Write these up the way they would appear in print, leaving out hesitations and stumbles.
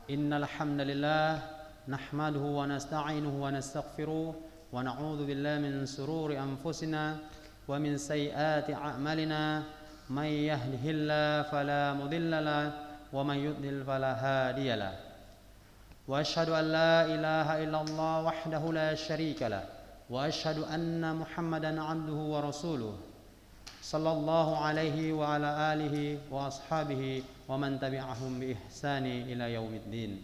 Innal hamdalillah nahmaduhu wa nasta'inuhu wa nastaghfiruh wa na'udzu billahi min shururi anfusina wa min sayyiati a'malina may yahdihillahu fala mudilla lahu wa may yudlil fala hadiya lahu wa asyhadu an la ilaha illallah wahdahu la syarika lahu wa asyhadu anna Muhammadan 'abduhu wa rasuluh sallallahu alaihi wa ala alihi wa ashabihi wa man tabi'ahum bi ihsani ila yaumiddin.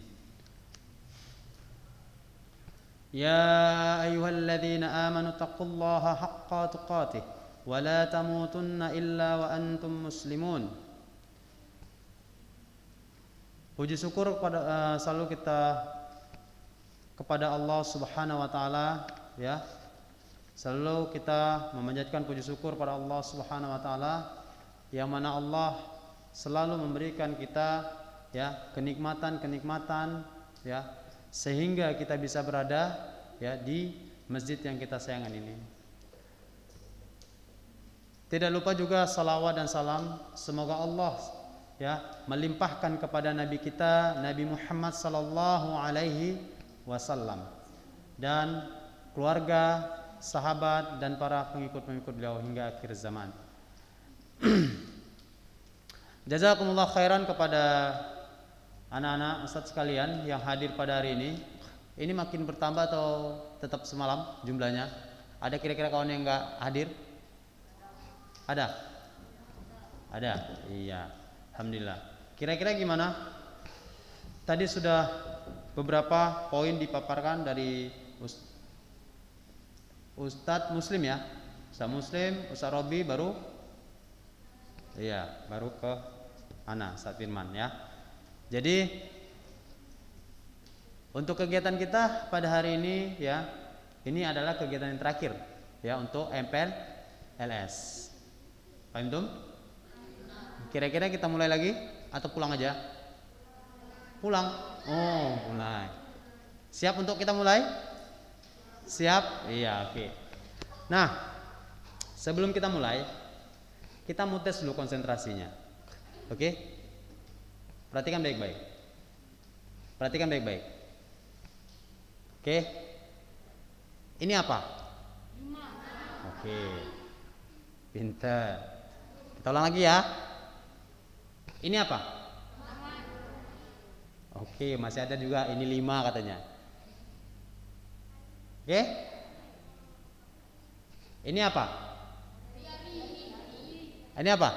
Ya ayyuhalladzina amanu taqullaha haqqa tuqatih wa la tamutunna illa wa antum muslimun. Puji syukur selalu kita kepada Allah Subhanahu wa taala, ya. Selalu kita memanjatkan puji syukur pada Allah Subhanahu wa taala yang mana Allah selalu memberikan kita, ya, kenikmatan ya, sehingga kita bisa berada, ya, di masjid yang kita sayangkan ini. Tidak lupa juga salawat dan salam semoga Allah, ya, melimpahkan kepada nabi kita Nabi Muhammad sallallahu alaihi wasallam dan keluarga, sahabat dan para pengikut-pengikut beliau hingga akhir zaman. Jazakumullah khairan kepada anak-anak ustadz sekalian yang hadir pada hari ini. Ini makin bertambah atau tetap semalam jumlahnya? Ada kira-kira kawan yang enggak hadir? Ada? Ada? Iya, alhamdulillah. Kira-kira gimana? Tadi sudah beberapa poin dipaparkan dari Ustadz Muslim, ya. Ustadz Muslim, Ustadz Robi baru ke Ana, Ustadz Firman, ya. Jadi untuk kegiatan kita pada hari ini, ya, ini adalah kegiatan yang terakhir, ya, untuk MPLS. Paham tuh? Kira-kira kita mulai lagi atau pulang aja? Pulang. Oh, mulai. Siap untuk kita mulai? Siap? Iya, oke. Nah, sebelum kita mulai, kita mau tes dulu konsentrasinya. Oke? Perhatikan baik-baik. Perhatikan baik-baik. Oke? Ini apa? Oke. Pintar. Kita ulang lagi ya. Ini apa? Oke, masih ada juga ini 5 katanya. Oke? Ini apa? Ini apa?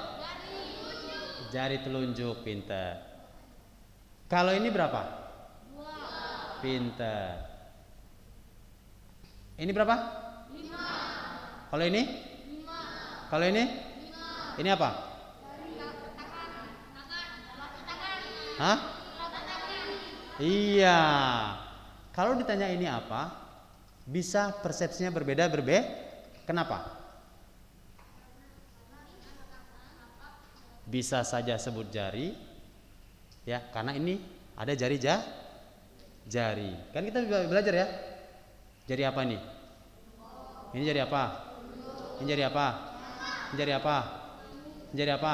Jari telunjuk, pintar. Kalau ini berapa? 2. Pintar. Ini berapa? 5. Kalau ini? 5. Kalau ini? 5. Ini apa? Hah? Iya. Kalau ditanya ini apa? Bisa persepsinya berbeda. Kenapa? Bisa saja sebut jari, ya, karena ini ada jari. Kan kita belajar, ya. Jari apa ini? Ini jari apa? Ini jari apa? Ini jari apa? Ini jari apa?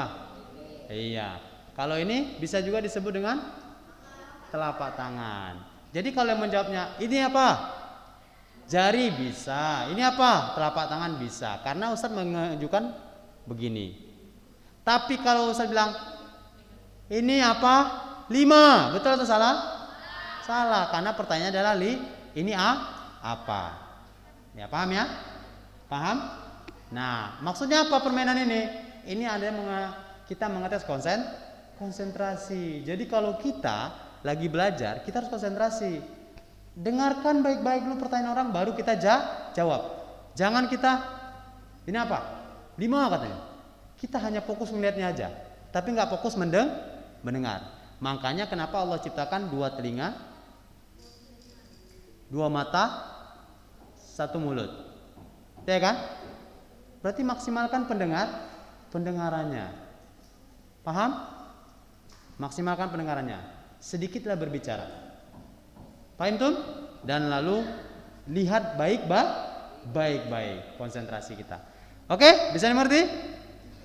Iya. Kalau ini bisa juga disebut dengan telapak tangan. Jadi kalau yang menjawabnya ini apa? Jari bisa. Ini apa? Telapak tangan bisa. Karena Ustaz menunjukkan begini. Tapi kalau Ustaz bilang ini apa? 5. Betul atau salah? Salah. Karena pertanyaannya adalah ini apa? Ya, paham ya? Paham? Nah, maksudnya apa permainan ini? Ini ada kita mengetes konsentrasi. Jadi kalau kita lagi belajar, kita harus konsentrasi. Dengarkan baik-baik dulu pertanyaan orang, baru kita jawab. Jangan kita ini apa? 5 katanya. Kita hanya fokus melihatnya aja, tapi nggak fokus mendengar. Makanya kenapa Allah ciptakan 2 telinga, 2 mata, 1 mulut, ya kan? Berarti maksimalkan pendengarannya. Paham? Maksimalkan pendengarannya. Sedikitlah berbicara. Paham tuh? Dan lalu lihat baik-baik konsentrasi kita. Oke, bisa dimengerti?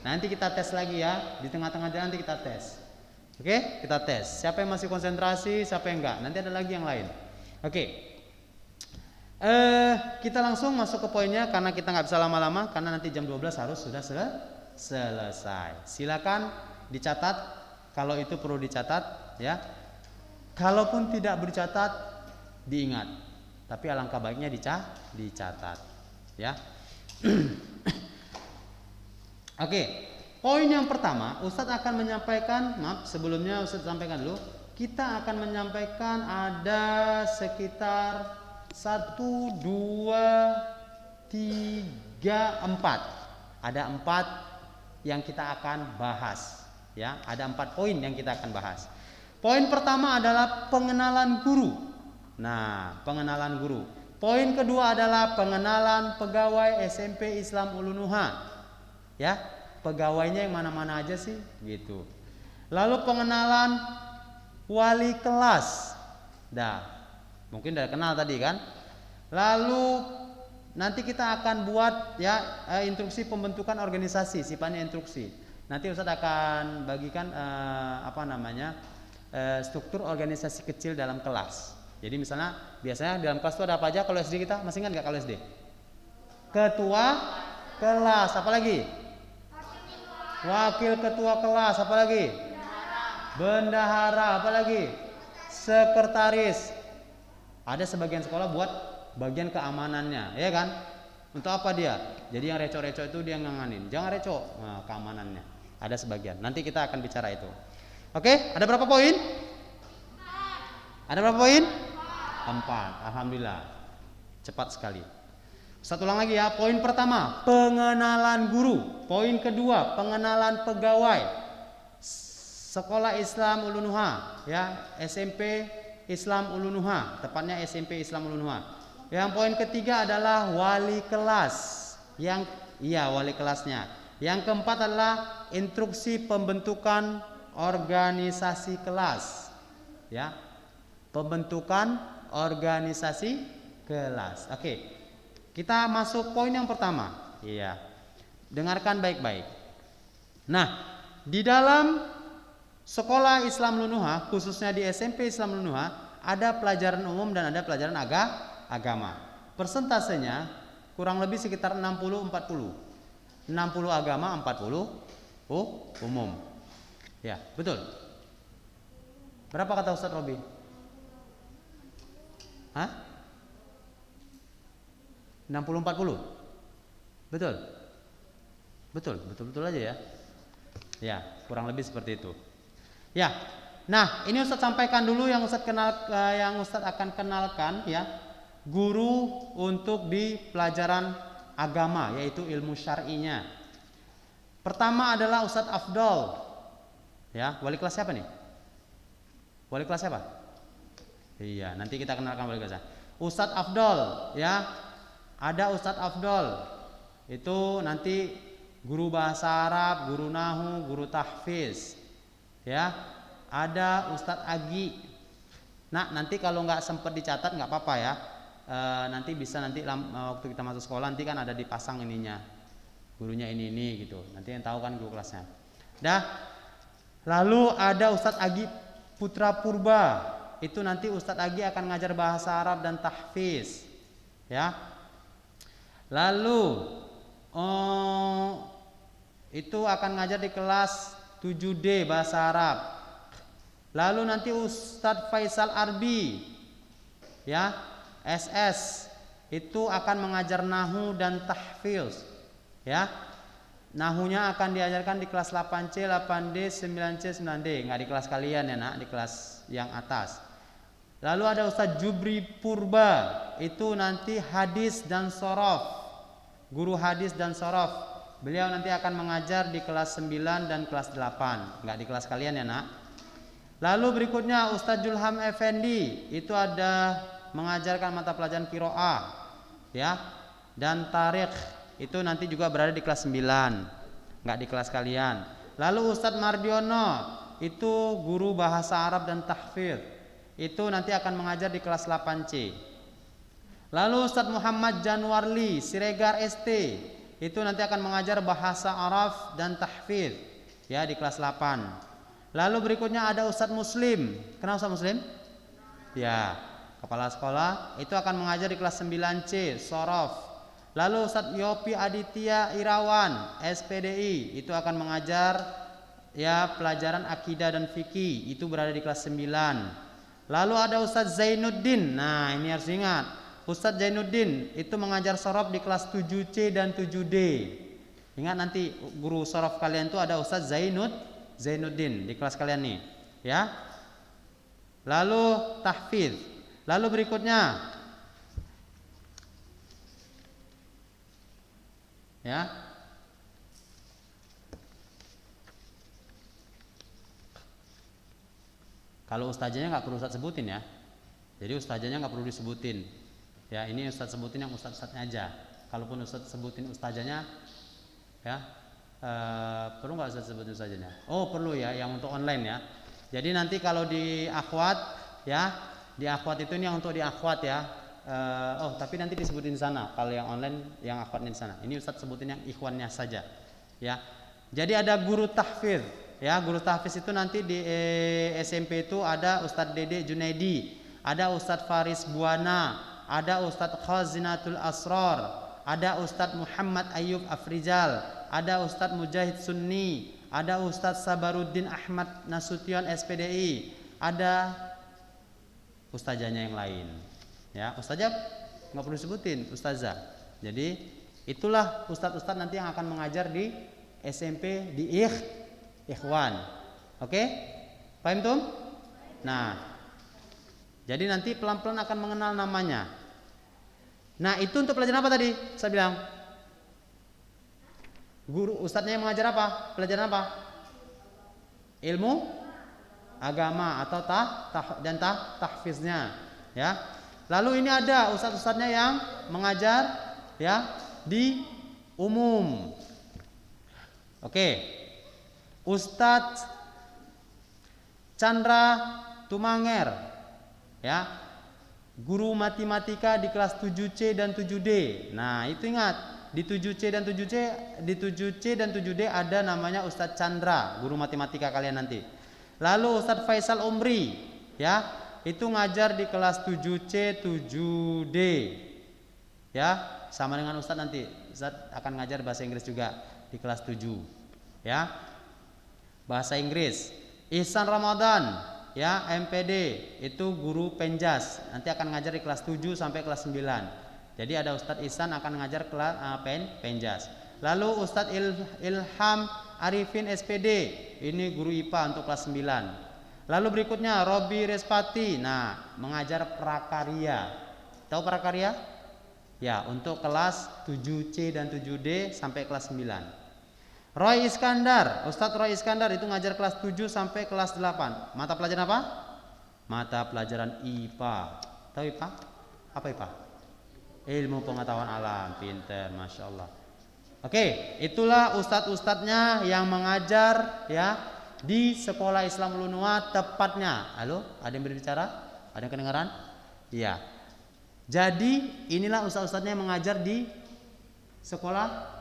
Nanti kita tes lagi ya. Di tengah-tengah jalan nanti kita tes. Oke, kita tes. Siapa yang masih konsentrasi, siapa yang enggak. Nanti ada lagi yang lain. Oke. Kita langsung masuk ke poinnya karena kita nggak bisa lama-lama karena nanti jam 12 harus sudah selesai. Silakan dicatat kalau itu perlu dicatat ya. Kalaupun tidak bercatat diingat. Tapi alangkah baiknya dicatat ya. Oke. Poin yang pertama, Ustadz akan menyampaikan, sebelumnya Ustadz sampaikan dulu, kita akan menyampaikan ada sekitar 1, 2, 3, 4. Ada 4 yang kita akan bahas ya, ada 4 poin yang kita akan bahas. Poin pertama adalah pengenalan guru. Nah, pengenalan guru. Poin kedua adalah pengenalan pegawai SMP Islam Ulunuha. Ya, pegawainya yang mana-mana aja sih gitu. Lalu pengenalan wali kelas. Mungkin udah kenal tadi kan. Lalu nanti kita akan buat ya instruksi pembentukan organisasi, sifatnya instruksi. Nanti Ustadz akan bagikan struktur organisasi kecil dalam kelas. Jadi misalnya biasanya dalam kelas itu ada apa aja kalau SD kita? Masih ingat nggak kalau SD? Ketua kelas, apa lagi? Wakil ketua kelas, apa lagi? Bendahara, apa lagi? Sekretaris. Ada sebagian sekolah buat bagian keamanannya, ya kan? Untuk apa dia? Jadi yang reco-reco itu dia nganganin. Jangan reco, keamanannya. Ada sebagian. Nanti kita akan bicara itu. Oke, ada berapa poin? Ada berapa poin? 4. Alhamdulillah. Cepat sekali. Satu ulang lagi ya. Poin pertama, pengenalan guru. Poin kedua, pengenalan pegawai Sekolah Islam Ulunuha, ya, SMP Islam Ulunuha, tepatnya SMP Islam Ulunuha. Yang poin ketiga adalah wali kelas. Wali kelasnya. Yang keempat adalah instruksi pembentukan organisasi kelas. Ya. Pembentukan organisasi kelas. Oke. Kita masuk poin yang pertama. Iya. Dengarkan baik-baik. Nah, di dalam sekolah Islam Lunuha, khususnya di SMP Islam Lunuha, ada pelajaran umum dan ada pelajaran agama. Persentasenya kurang lebih sekitar 60-40. 60 agama, 40 umum. Ya, betul. Berapa kata Ustadz Robi? Hah? 60-40? Betul? Betul aja ya. Ya, kurang lebih seperti itu. Ya. Nah, ini Ustadz sampaikan dulu yang Ustadz akan kenalkan ya. Guru untuk di pelajaran agama, yaitu ilmu syar'inya. Pertama adalah Ustadz Afdol. Ya, wali kelas siapa nih? Wali kelas siapa? Iya, nanti kita kenalkan wali kelasnya. Ustadz Afdol, ya. Ada Ustadz Afdol. Itu nanti guru bahasa Arab, guru nahu, guru tahfiz. Ya. Ada Ustadz Agi. Nah, nanti kalau nggak sempat dicatat nggak apa-apa ya. Nanti bisa waktu kita masuk sekolah nanti kan ada dipasang ininya. Gurunya ini gitu. Nanti yang tahu kan guru kelasnya. Lalu ada Ustadz Agi Putra Purba. Itu nanti Ustadz Agi akan ngajar bahasa Arab dan tahfiz. Ya. Lalu itu akan ngajar di kelas 7D bahasa Arab. Lalu nanti Ustadz Faisal Arbi, ya, SS, itu akan mengajar nahu dan tahfiz, ya. Nahunya akan diajarkan di kelas 8C, 8D, 9C, 9D, nggak di kelas kalian ya nak, di kelas yang atas. Lalu ada Ustadz Jubri Purba, itu nanti hadis dan sorof, guru hadis dan sorof. Beliau nanti akan mengajar di kelas 9 dan kelas 8, nggak di kelas kalian ya nak. Lalu berikutnya Ustadz Julham Effendi, itu ada mengajarkan mata pelajaran qiraah, ya, dan tarikh, itu nanti juga berada di kelas 9, nggak di kelas kalian. Lalu Ustadz Mardiono, itu guru bahasa Arab dan tahfidz, itu nanti akan mengajar di kelas 8C. Lalu Ustadz Muhammad Janwarli Siregar ST, itu nanti akan mengajar bahasa Arab dan tahfidz, ya, di kelas 8. Lalu berikutnya ada Ustadz Muslim. Kenal Ustadz Muslim? Ya, kepala sekolah itu akan mengajar di kelas 9C, Sorof. Lalu Ustadz Yopi Aditya Irawan, SPDI, itu akan mengajar ya pelajaran akidah dan fikih, itu berada di kelas 9. Lalu ada Ustadz Zainuddin. Nah, ini harus ingat. Ustadz Zainuddin itu mengajar sorof di kelas 7C dan 7D. Ingat nanti guru sorof kalian itu ada Ustadz Zainuddin di kelas kalian nih, ya. Lalu tahfidz. Lalu berikutnya, ya. Kalau ustazanya nggak perlu ustaz sebutin ya. Jadi ustazanya nggak perlu disebutin. Ya, ini ustaz sebutin yang ustaz-ustaznya aja. Kalaupun ustaz sebutin ustazanya, ya perlu nggak ustaz sebutin ustazanya? Oh perlu ya, yang untuk online ya. Jadi nanti kalau di akhwat, ya di akhwat itu ini yang untuk di akhwat ya. Oh tapi nanti disebutin di sana. Kalau yang online, yang akhwatnya di sana. Ini ustaz sebutin yang ikhwannya saja. Ya. Jadi ada guru tahfidz. Ya, guru tahfiz itu nanti di SMP itu ada Ustadz Dede Junaidi, ada Ustadz Faris Buana, ada Ustadz Khazinatul Asrar, ada Ustadz Muhammad Ayub Afrizal, ada Ustadz Mujahid Sunni, ada Ustadz Sabaruddin Ahmad Nasution SPDI, ada ustazahnya yang lain. Ya, ustazah nggak perlu sebutin, ustazah. Jadi itulah ustadz-ustadz nanti yang akan mengajar di SMP di Ikhwan. Oke? Paham tuh? Nah, jadi nanti pelan-pelan akan mengenal namanya. Nah, itu untuk pelajaran apa tadi? Saya bilang. Guru ustadznya yang mengajar apa? Pelajaran apa? Ilmu agama atau tahfiznya, ya. Lalu ini ada ustadz-ustadznya yang mengajar ya di umum. Oke. Ustadz Chandra Tumanger, ya, guru matematika di kelas 7C dan 7D. Nah, itu ingat, di 7C dan 7D ada namanya Ustadz Chandra, guru matematika kalian nanti. Lalu Ustadz Faisal Umri, ya, itu ngajar di kelas 7C 7D. Ya, sama dengan Ustadz nanti. Ustadz akan ngajar bahasa Inggris juga di kelas 7. Ya. Bahasa Inggris. Ihsan Ramadan, ya, MPD, itu guru penjas, nanti akan ngajar di kelas 7 sampai kelas 9. Jadi ada Ustadz Ihsan akan ngajar kelas penjas. Lalu Ustadz Ilham Arifin SPD, ini guru IPA untuk kelas 9. Lalu berikutnya Robi Respati, nah, mengajar prakarya. Tahu prakarya? Ya, untuk kelas 7C dan 7D sampai kelas 9. Roy Iskandar, Ustadz Roy Iskandar itu ngajar kelas 7 sampai kelas 8. Mata pelajaran apa? Mata pelajaran IPA. Tahu IPA? Apa IPA? Ilmu pengetahuan alam. Pinter, Masya Allah. Oke, itulah ustadz-ustadznya yang mengajar ya di Sekolah Islam Ulunuha tepatnya. Halo, ada yang berbicara? Ada yang kedengaran? Iya. Jadi inilah ustadz-ustadznya yang mengajar di sekolah.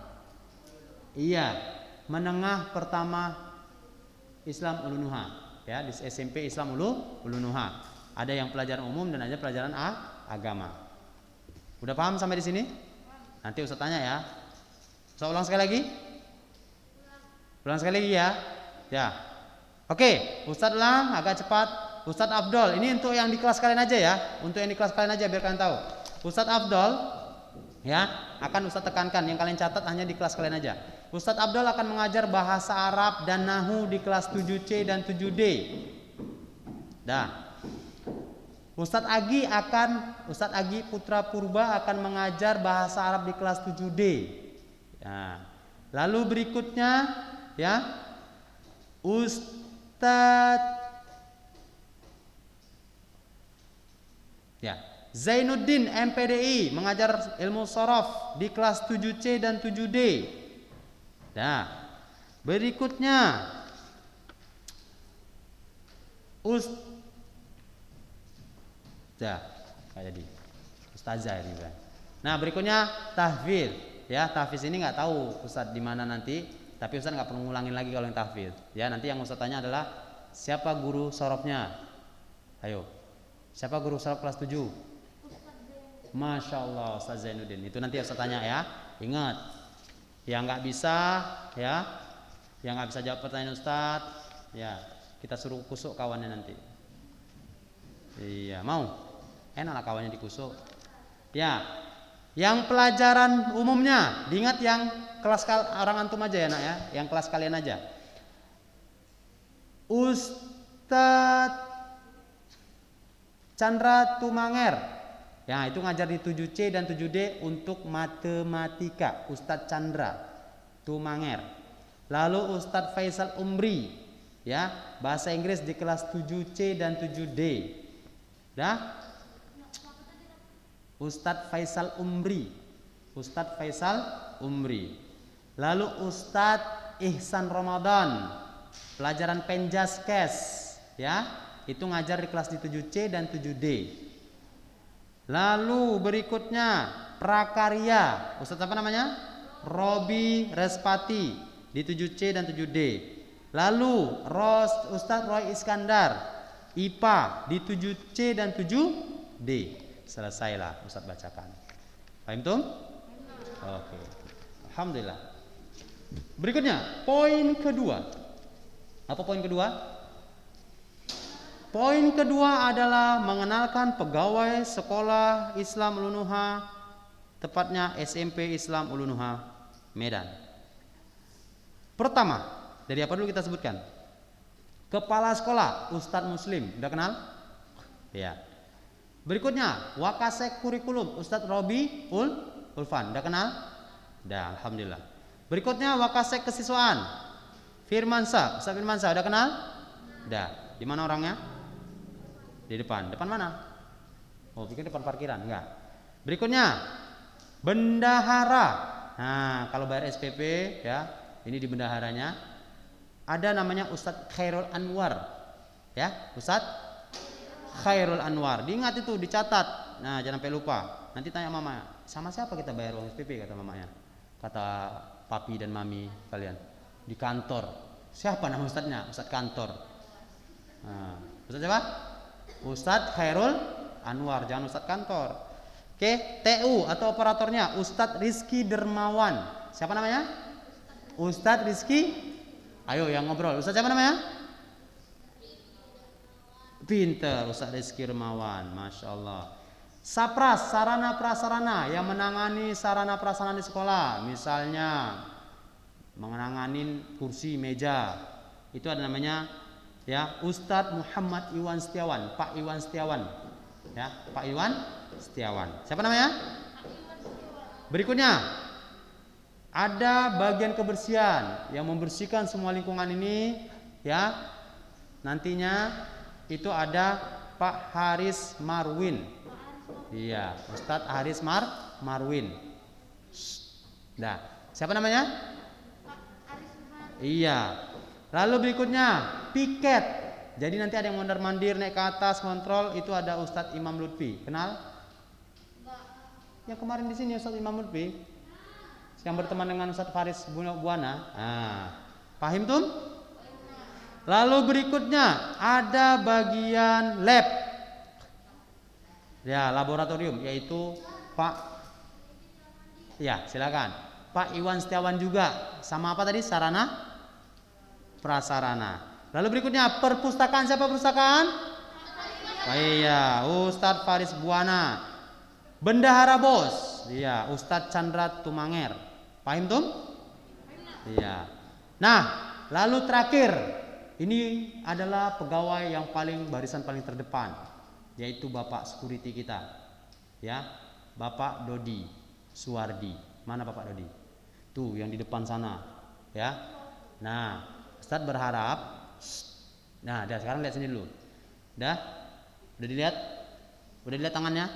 Iya. Menengah pertama Islam Ulunuha, ya, di SMP Islam Ulunuha. Ada yang pelajaran umum dan ada pelajaran agama. Udah paham sampai di sini? Nanti Ustaz tanya ya. Ustaz ulang sekali lagi? Ulang sekali lagi ya. Ya. Oke, Ustaz ulang agak cepat. Ustaz Abdul, ini untuk yang di kelas kalian aja ya. Untuk yang di kelas kalian aja biar kalian tahu. Ustaz Abdul, ya, akan Ustaz tekankan, yang kalian catat hanya di kelas kalian aja. Ustadz Abdul akan mengajar bahasa Arab dan Nahu di kelas 7C dan 7D. Dah. Ustadz Agi Putra Purba akan mengajar bahasa Arab di kelas 7D. Ya. Lalu berikutnya, ya, Ustadz Zainuddin MPDI mengajar ilmu sorof di kelas 7C dan 7D. Nah, berikutnya Ustazah ini kan. Nah, berikutnya tahfidz. Ya, tahfidz ini nggak tahu Ustaz di mana nanti, tapi Ustaz nggak perlu ngulangin lagi kalau yang tahfidz. Ya, nanti yang Ustaz tanya adalah Siapa guru sorofnya? Ayo. Siapa guru sorof kelas 7? Masya Allah, Ustaz Zainuddin. Itu nanti Ustaz tanya ya. Ingat, yang nggak bisa ya, yang nggak bisa jawab pertanyaan Ustaz, ya kita suruh kusuk kawannya nanti. Iya, mau? Enak lah kawannya dikusuk. Ya, yang pelajaran umumnya, diingat yang kelas orang antum aja ya nak ya, yang kelas kalian aja. Ustadz Chandra Tumanger, ya itu ngajar di 7C dan 7D untuk matematika. Ustadz Chandra Tumanger. Lalu Ustadz Faisal Umri, ya bahasa Inggris di kelas 7C dan 7D. Dah? Ustadz Faisal Umri. Ustadz Faisal Umri. Lalu Ustadz Ihsan Ramadan, pelajaran Penjaskes, ya itu ngajar di kelas di 7C dan 7D. Lalu berikutnya prakarya, Ustadz apa namanya? Robi Respati di 7C dan 7D. Lalu Ustadz Roy Iskandar, IPA di 7C dan 7D. Selesailah Ustadz bacakan. Paham tuh? Oke. Alhamdulillah. Berikutnya poin kedua. Apa poin kedua? Poin kedua adalah mengenalkan pegawai sekolah Islam Ulunuha, tepatnya SMP Islam Ulunuha Medan. Pertama, dari apa dulu kita sebutkan? Kepala sekolah Ustadz Muslim, udah kenal? Ya. Berikutnya, Wakasek Kurikulum Ustadz Robi Ulfan, udah kenal? Udah, alhamdulillah. Berikutnya Wakasek Kesiswaan Firmansyah, Ustadz Firmansyah, udah kenal? Udah. Di mana orangnya? Di depan. Depan mana? Oh, pikir depan parkiran. Enggak. Berikutnya bendahara. Nah, kalau bayar SPP ya, ini di bendaharanya ada namanya Ustadz Khairul Anwar. Ya, Ustadz Khairul Anwar. Diingat itu, dicatat. Nah, jangan sampai lupa. Nanti tanya mama, sama siapa kita bayar uang SPP, kata mamanya. Kata papi dan mami kalian. Di kantor. Siapa nama ustadznya? Ustadz kantor. Nah, Ustadz siapa? Ustadz Khairul Anwar, jangan Ustadz kantor. Oke, TU atau operatornya Ustadz Rizky Dermawan. Siapa namanya? Ustadz Rizky. Ayo yang ngobrol. Ustadz siapa namanya? Pinter, Ustadz Rizky Dermawan. Masya Allah. Sapras, sarana prasarana yang menangani sarana prasarana di sekolah. Misalnya menangani kursi, meja. Itu ada namanya ya Ustadz Muhammad Iwan Setiawan, Pak Iwan Setiawan, ya Pak Iwan Setiawan. Siapa namanya? Berikutnya ada bagian kebersihan yang membersihkan semua lingkungan ini, ya nantinya itu ada Pak Haris Marwin, iya Ustadz Haris Marwin. Nah, siapa namanya? Iya. Lalu berikutnya piket. Jadi nanti ada yang mondar-mandir naik ke atas kontrol, itu ada Ustadz Imam Lutfi. Kenal? Yang kemarin di sini Ustadz Imam Lutfi yang berteman dengan Ustadz Faris Buana. Nah, paham tuh? Lalu berikutnya ada bagian lab. Ya, laboratorium yaitu Pak. Ya, silakan. Pak Iwan Setiawan juga. Sama apa tadi? Sarana prasarana. Lalu berikutnya perpustakaan. Siapa perpustakaan? Oh iya, Ustadz Faris Buana. Bendahara bos, iya Ustadz Chandra Tumanger. Paham tuh? Iya. Nah, lalu terakhir, ini adalah pegawai yang barisan paling terdepan, yaitu Bapak security kita, ya Bapak Dodi Suwardi. Mana Bapak Dodi? Tuh yang di depan sana, ya. Nah, Ustadz berharap, nah, dah sekarang lihat sini dulu. Udah dilihat? Udah dilihat tangannya?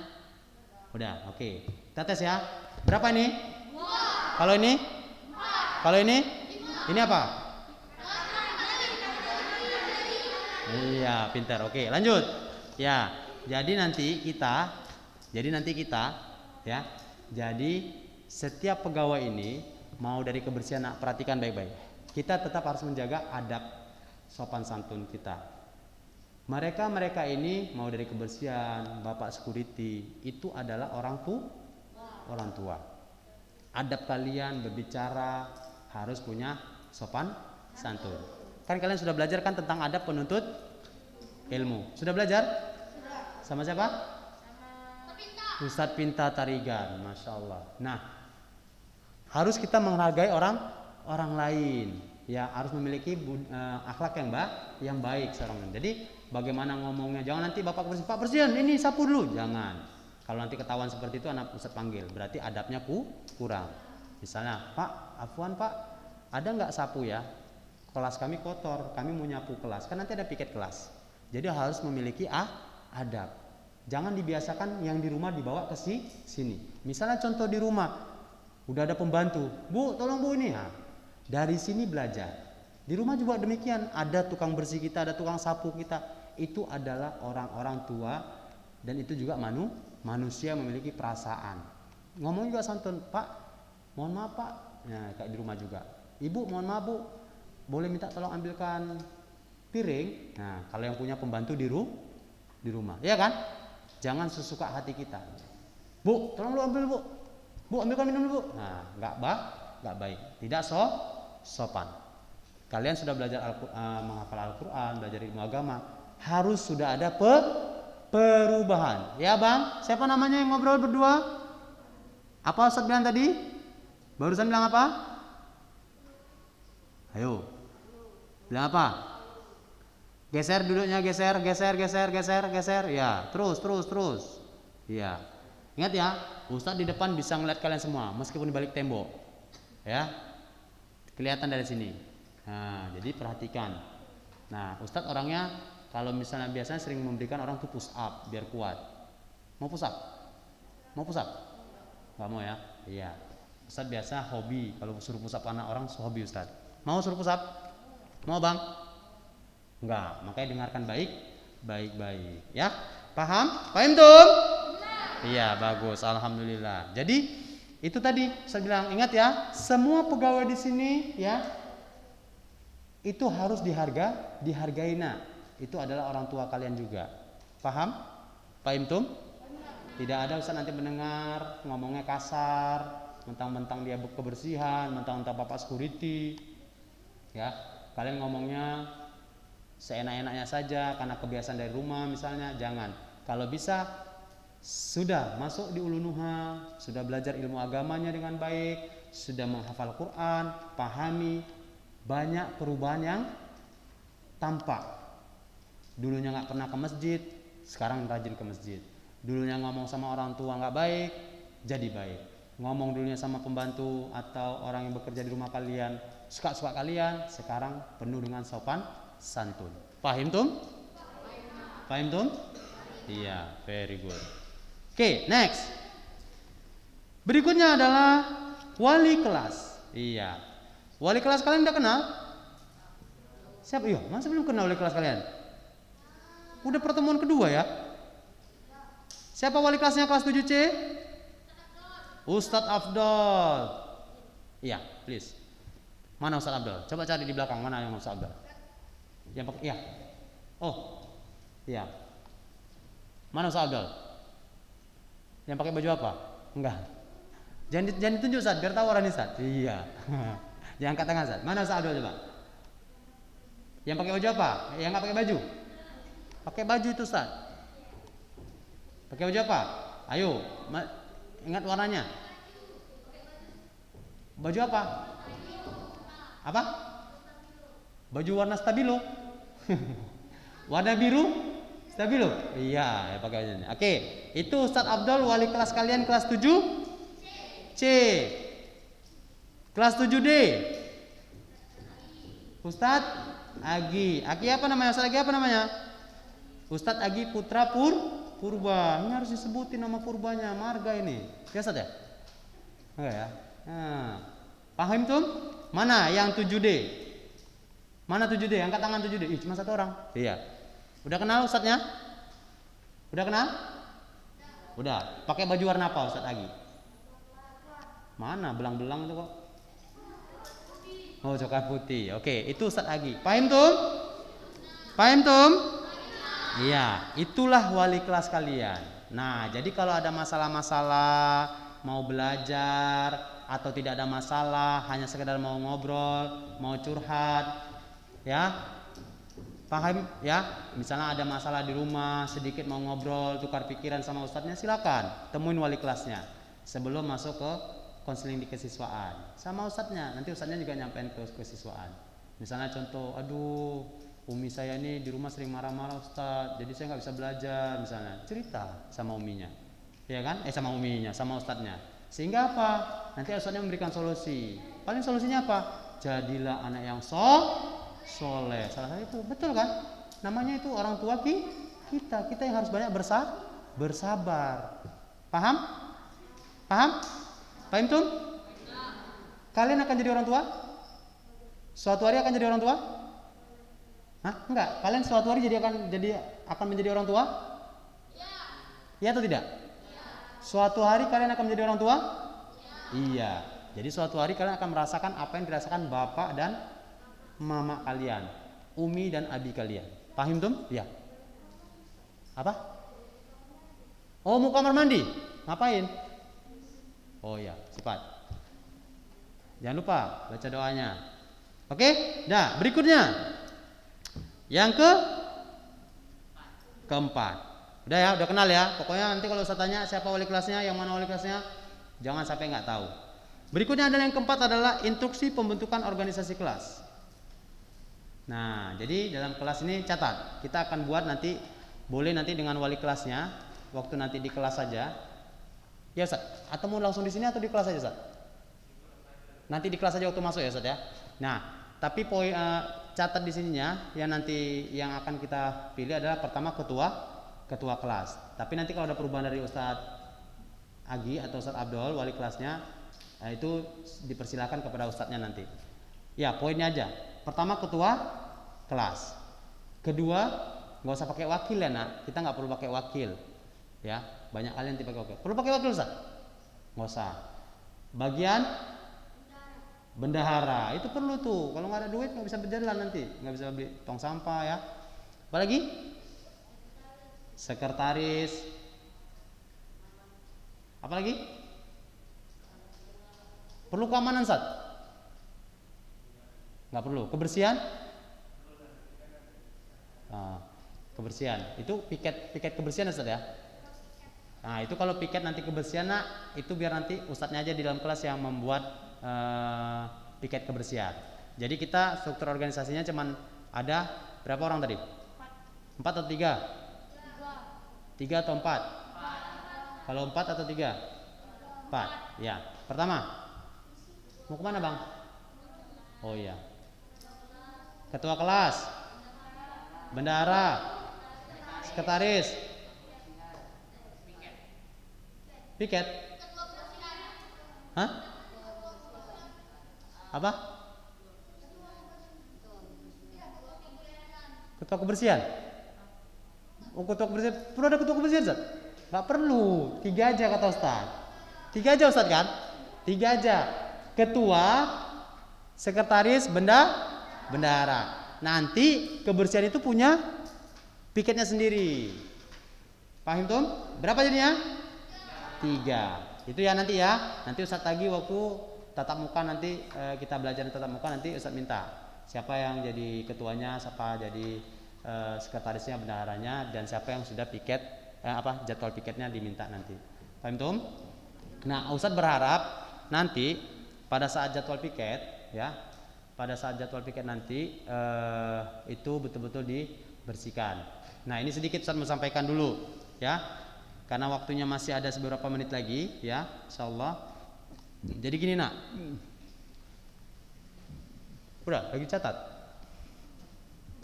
Udah, oke. Kita tes ya. Berapa ini? 2. Kalau ini? 4. Kalau ini? 5. Ini apa? 8. Iya, pintar. Oke, lanjut. Ya, jadi nanti kita, ya. Jadi setiap pegawai ini mau dari kebersihan, perhatikan baik-baik. Kita tetap harus menjaga adab sopan santun kita. Mereka ini mau dari kebersihan, bapak security, itu adalah orang tua. Adab kalian berbicara harus punya sopan santun. Kan kalian sudah belajar kan tentang adab penuntut ilmu. Sudah belajar? Sudah. Sama siapa? Sama Ustadz Pinta Tarigan, Masya Allah. Nah, harus kita menghargai orang lain. Ya, harus memiliki akhlak yang baik seorang. Jadi bagaimana ngomongnya, jangan nanti bapak presiden, Pak Presiden ini sapu dulu, jangan. Kalau nanti ketahuan seperti itu anak Ustadz panggil, berarti adabnya kurang. Misalnya, Pak, afwan Pak, ada nggak sapu ya? Kelas kami kotor, kami mau nyapu kelas, kan nanti ada piket kelas. Jadi harus memiliki adab. Jangan dibiasakan yang di rumah dibawa ke sini. Misalnya contoh di rumah, udah ada pembantu, Bu, tolong Bu ini. Nah, dari sini belajar. Di rumah juga demikian, ada tukang bersih kita, ada tukang sapu kita. Itu adalah orang-orang tua dan itu juga manusia memiliki perasaan. Ngomong juga santun, Pak, mohon maaf Pak. Nah, kayak di rumah juga. Ibu, mohon maaf Bu, boleh minta tolong ambilkan piring. Nah, kalau yang punya pembantu di rumah, ya kan? Jangan sesuka hati kita. Bu, tolong lu ambil Bu. Bu, ambilkan minum dulu Bu. Nah, nggak baik. Tidak sopan. Kalian sudah belajar menghafal Al-Quran, belajar ilmu agama, harus sudah ada perubahan. Ya Bang, siapa namanya yang ngobrol berdua? Apa Ustaz bilang tadi? Barusan bilang apa? Ayo, bilang apa? Geser duduknya, geser. Ya, terus. Ya, ingat ya, Ustaz di depan bisa ngeliat kalian semua, meskipun di balik tembok. Ya, kelihatan dari sini. Nah, jadi perhatikan. Nah, Ustadz orangnya kalau misalnya biasanya sering memberikan orang tuh push up biar kuat. Mau push up? Gak mau ya? Iya. Ustadz biasa hobi kalau suruh push up anak orang hobi Ustadz. Mau suruh push up? Mau Bang? Enggak. Makanya dengarkan baik. Ya, paham tuh? Iya, bagus. Alhamdulillah. Jadi itu tadi saya bilang, ingat ya, semua pegawai di sini ya itu harus dihargai. Nah, itu adalah orang tua kalian juga. Paham? Tum? Tidak ada Ustaz nanti mendengar ngomongnya kasar, mentang-mentang dia kebersihan, mentang-mentang bapak security. Ya, kalian ngomongnya seenak-enaknya saja karena kebiasaan dari rumah misalnya, jangan. Kalau bisa sudah masuk di ulunuha, sudah belajar ilmu agamanya dengan baik, sudah menghafal Quran, pahami, banyak perubahan yang tampak. Dulunya nggak pernah ke masjid, sekarang rajin ke masjid. Dulunya ngomong sama orang tua nggak baik, jadi baik. Ngomong dulunya sama pembantu atau orang yang bekerja di rumah kalian, suka-suka kalian, sekarang penuh dengan sopan santun. Paham tum? Iya, very good. Oke, next. Berikutnya adalah wali kelas. Iya. Wali kelas kalian udah kenal? Siapa? Iya, masa belum kenal wali kelas kalian? Udah pertemuan kedua ya? Siapa wali kelasnya kelas 7C? Ustadz Afdol. Iya, please. Mana Ustadz Afdol? Coba cari di belakang, mana yang Ustadz Afdol? Yang pakai, iya. Oh, iya. Mana Ustadz Afdol? Yang pakai baju apa? Enggak. Jangan ditunjuk Ustadz, biar tahu orang ini Ustadz. Iya. Yang angkat tangan Ustadz. Mana Ustadz Abdul coba? Yang pakai baju apa? Yang enggak pakai baju? Pakai baju itu Ustadz. Pakai baju apa? Ayo, ingat warnanya. Baju apa? Apa? Baju warna stabilo. Warna biru stabilo. Iya, ya pakai aja. Oke, itu Ustadz Abdul wali kelas kalian kelas 7C. Kelas 7D. Ustadz Agi. Agi apa namanya? Ustadz Agi apa namanya? Ustadz Agi Putra Purba. Ini harus disebutin nama Purbanya, marga ini. Ya Ustadz ya? Enggak ya? Nah, paham tuh? Mana yang 7D? Mana 7D? Angkat tangan 7D. Ih, cuma satu orang. Iya. Udah kenal Ustadznya? Udah kenal? Udah. Pakai baju warna apa Ustadz Agi? Mana? Belang-belang itu kok. Oh, coklat putih. Oke, itu Ustadz Agi. Paham tuh? Iya, itulah wali kelas kalian. Nah, jadi kalau ada masalah-masalah, mau belajar atau tidak ada masalah, hanya sekedar mau ngobrol, mau curhat, ya, paham ya? Misalnya ada masalah di rumah, sedikit mau ngobrol, tukar pikiran sama ustadznya, silakan temuin wali kelasnya sebelum masuk ke konseling di kesiswaan sama ustadznya. Nanti ustadznya juga nyampein ke kesiswaan. Misalnya contoh, aduh, umi saya ini di rumah sering marah-marah ustadz, jadi saya nggak bisa belajar, misalnya cerita sama uminya, ya kan? Sama uminya, sama ustadznya. Sehingga apa? Nanti ustadznya memberikan solusi. Paling solusinya apa? Jadilah anak yang soleh. Salah satu itu, betul kan? Namanya itu orang tua kita yang harus banyak bersabar. Paham? Paham? Paham tuh? Kalian akan jadi orang tua? Suatu hari akan jadi orang tua? Hah? Enggak. Kalian suatu hari akan menjadi orang tua? Iya atau tidak? Suatu hari kalian akan menjadi orang tua? Iya. Jadi suatu hari kalian akan merasakan apa yang dirasakan bapak dan mama kalian, umi dan abi kalian. Paham tuh? Ya. Apa? Oh, mau kamar mandi? Ngapain? Oh ya, cepat. Jangan lupa baca doanya. Oke? Nah, berikutnya. Yang keempat. Udah ya, udah kenal ya. Pokoknya nanti kalau saya tanya siapa wali kelasnya, yang mana wali kelasnya, jangan sampai nggak tahu. Berikutnya adalah yang keempat adalah instruksi pembentukan organisasi kelas. Nah, jadi dalam kelas ini catat. Kita akan buat nanti, boleh nanti dengan wali kelasnya, waktu nanti di kelas saja. Ya Ustaz, atau mau langsung di sini atau di kelas aja Ustaz? Nanti di kelas aja waktu masuk ya Ustaz ya. Nah, tapi catat di sininya yang nanti yang akan kita pilih adalah pertama ketua kelas. Tapi nanti kalau ada perubahan dari Ustaz Agi atau Ustaz Abdul wali kelasnya, itu dipersilakan kepada ustadznya nanti. Ya, poinnya aja. Pertama ketua kelas. Kedua, nggak usah pakai wakil ya nak. Kita nggak perlu pakai wakil. Ya, banyak kalian tipe wakil. Perlu pakai wakil Ustaz? Nggak usah. Bagian bendahara itu perlu tuh. Kalau nggak ada duit nggak bisa berjalan nanti, nggak bisa beli tong sampah ya. Apalagi sekretaris. Apalagi perlu keamanan Ustaz? Nggak perlu. Kebersihan? Kebersihan itu piket kebersihan Ustaz ya. Nah itu kalau piket nanti kebersihan nak, itu biar nanti ustadznya aja di dalam kelas yang membuat piket kebersihan. Jadi kita struktur organisasinya cuman ada berapa orang tadi? 4 atau 3? 3 atau 4? Kalau 4 atau 3? 4. Ya. Pertama, mau kemana bang? Oh iya. Ketua kelas, bendahara, sekretaris, piket. Hah? Apa? Ketua kebersihan. Oh, ketua kebersihan. Perlu ada ketua kebersihan, Ustaz? Nggak perlu. 3 aja kata Ustaz. 3 aja Ustaz kan? 3 aja. Ketua, sekretaris, bendahara. Nanti kebersihan itu punya piketnya sendiri. Paham tuh? Berapa jadinya? 3. Itu ya nanti ya. Nanti Ustaz tagih waktu tatap muka nanti kita belajar tatap muka nanti Ustaz minta siapa yang jadi ketuanya, siapa jadi sekretarisnya, bendaharanya, dan siapa yang sudah piket jadwal piketnya diminta nanti. Paham tuh? Nah, Ustaz berharap nanti pada saat jadwal piket ya, pada saat jadwal piket nanti itu betul-betul dibersihkan. Nah, ini sedikit Ustaz mau sampaikan dulu ya. Karena waktunya masih ada beberapa menit lagi ya, insyaallah. Jadi gini nak, udah lagi catat.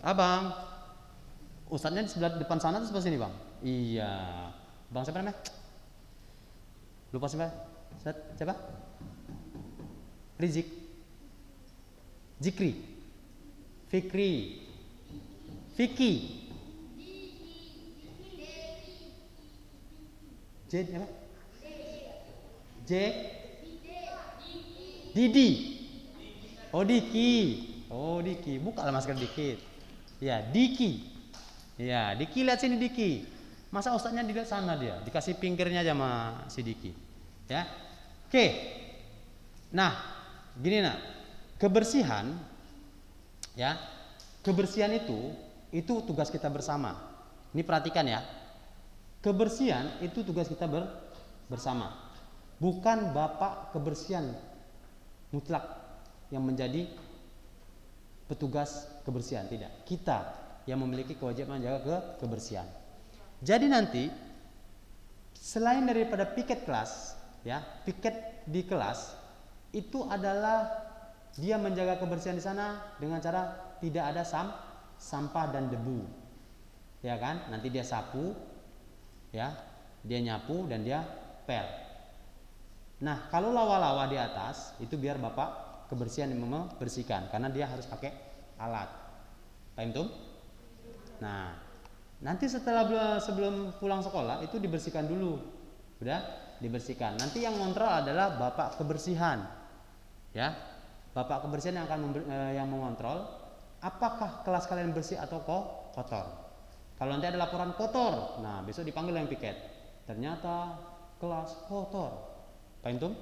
Abang, ustadznya di sebelah depan sana atau sebelah sini bang? Iya, bang siapa namanya? Lupa siapa? Siapa? Rizik, Zikri, Fikri, Vicky, J apa? J Didi. Oh Diki. Buka lah masker dikit. Ya, Diki. Iya, Diki lihat sini Diki. Masa ustadznya dilihat sana dia, dikasih pinggirnya aja sama si Diki. Ya. Oke. Nah, gini nak. Kebersihan ya. Kebersihan itu tugas kita bersama. Ini perhatikan ya. Kebersihan itu tugas kita bersama. Bukan bapak kebersihan mutlak yang menjadi petugas kebersihan, tidak. Kita yang memiliki kewajiban menjaga kebersihan. Jadi nanti selain daripada piket kelas, ya, piket di kelas itu adalah dia menjaga kebersihan di sana dengan cara tidak ada sampah dan debu. Ya kan? Nanti dia sapu, ya, dia nyapu dan dia pel. Nah, kalau lawa-lawa di atas itu biar bapak kebersihan yang membersihkan karena dia harus pakai alat. Paham tuh? Nah, nanti sebelum pulang sekolah itu dibersihkan dulu. Udah, dibersihkan. Nanti yang ngontrol adalah bapak kebersihan. Ya. Bapak kebersihan yang akan yang mengontrol apakah kelas kalian bersih atau kotor. Kalau nanti ada laporan kotor, nah besok dipanggil yang piket. Ternyata kelas kotor. Paham tuh?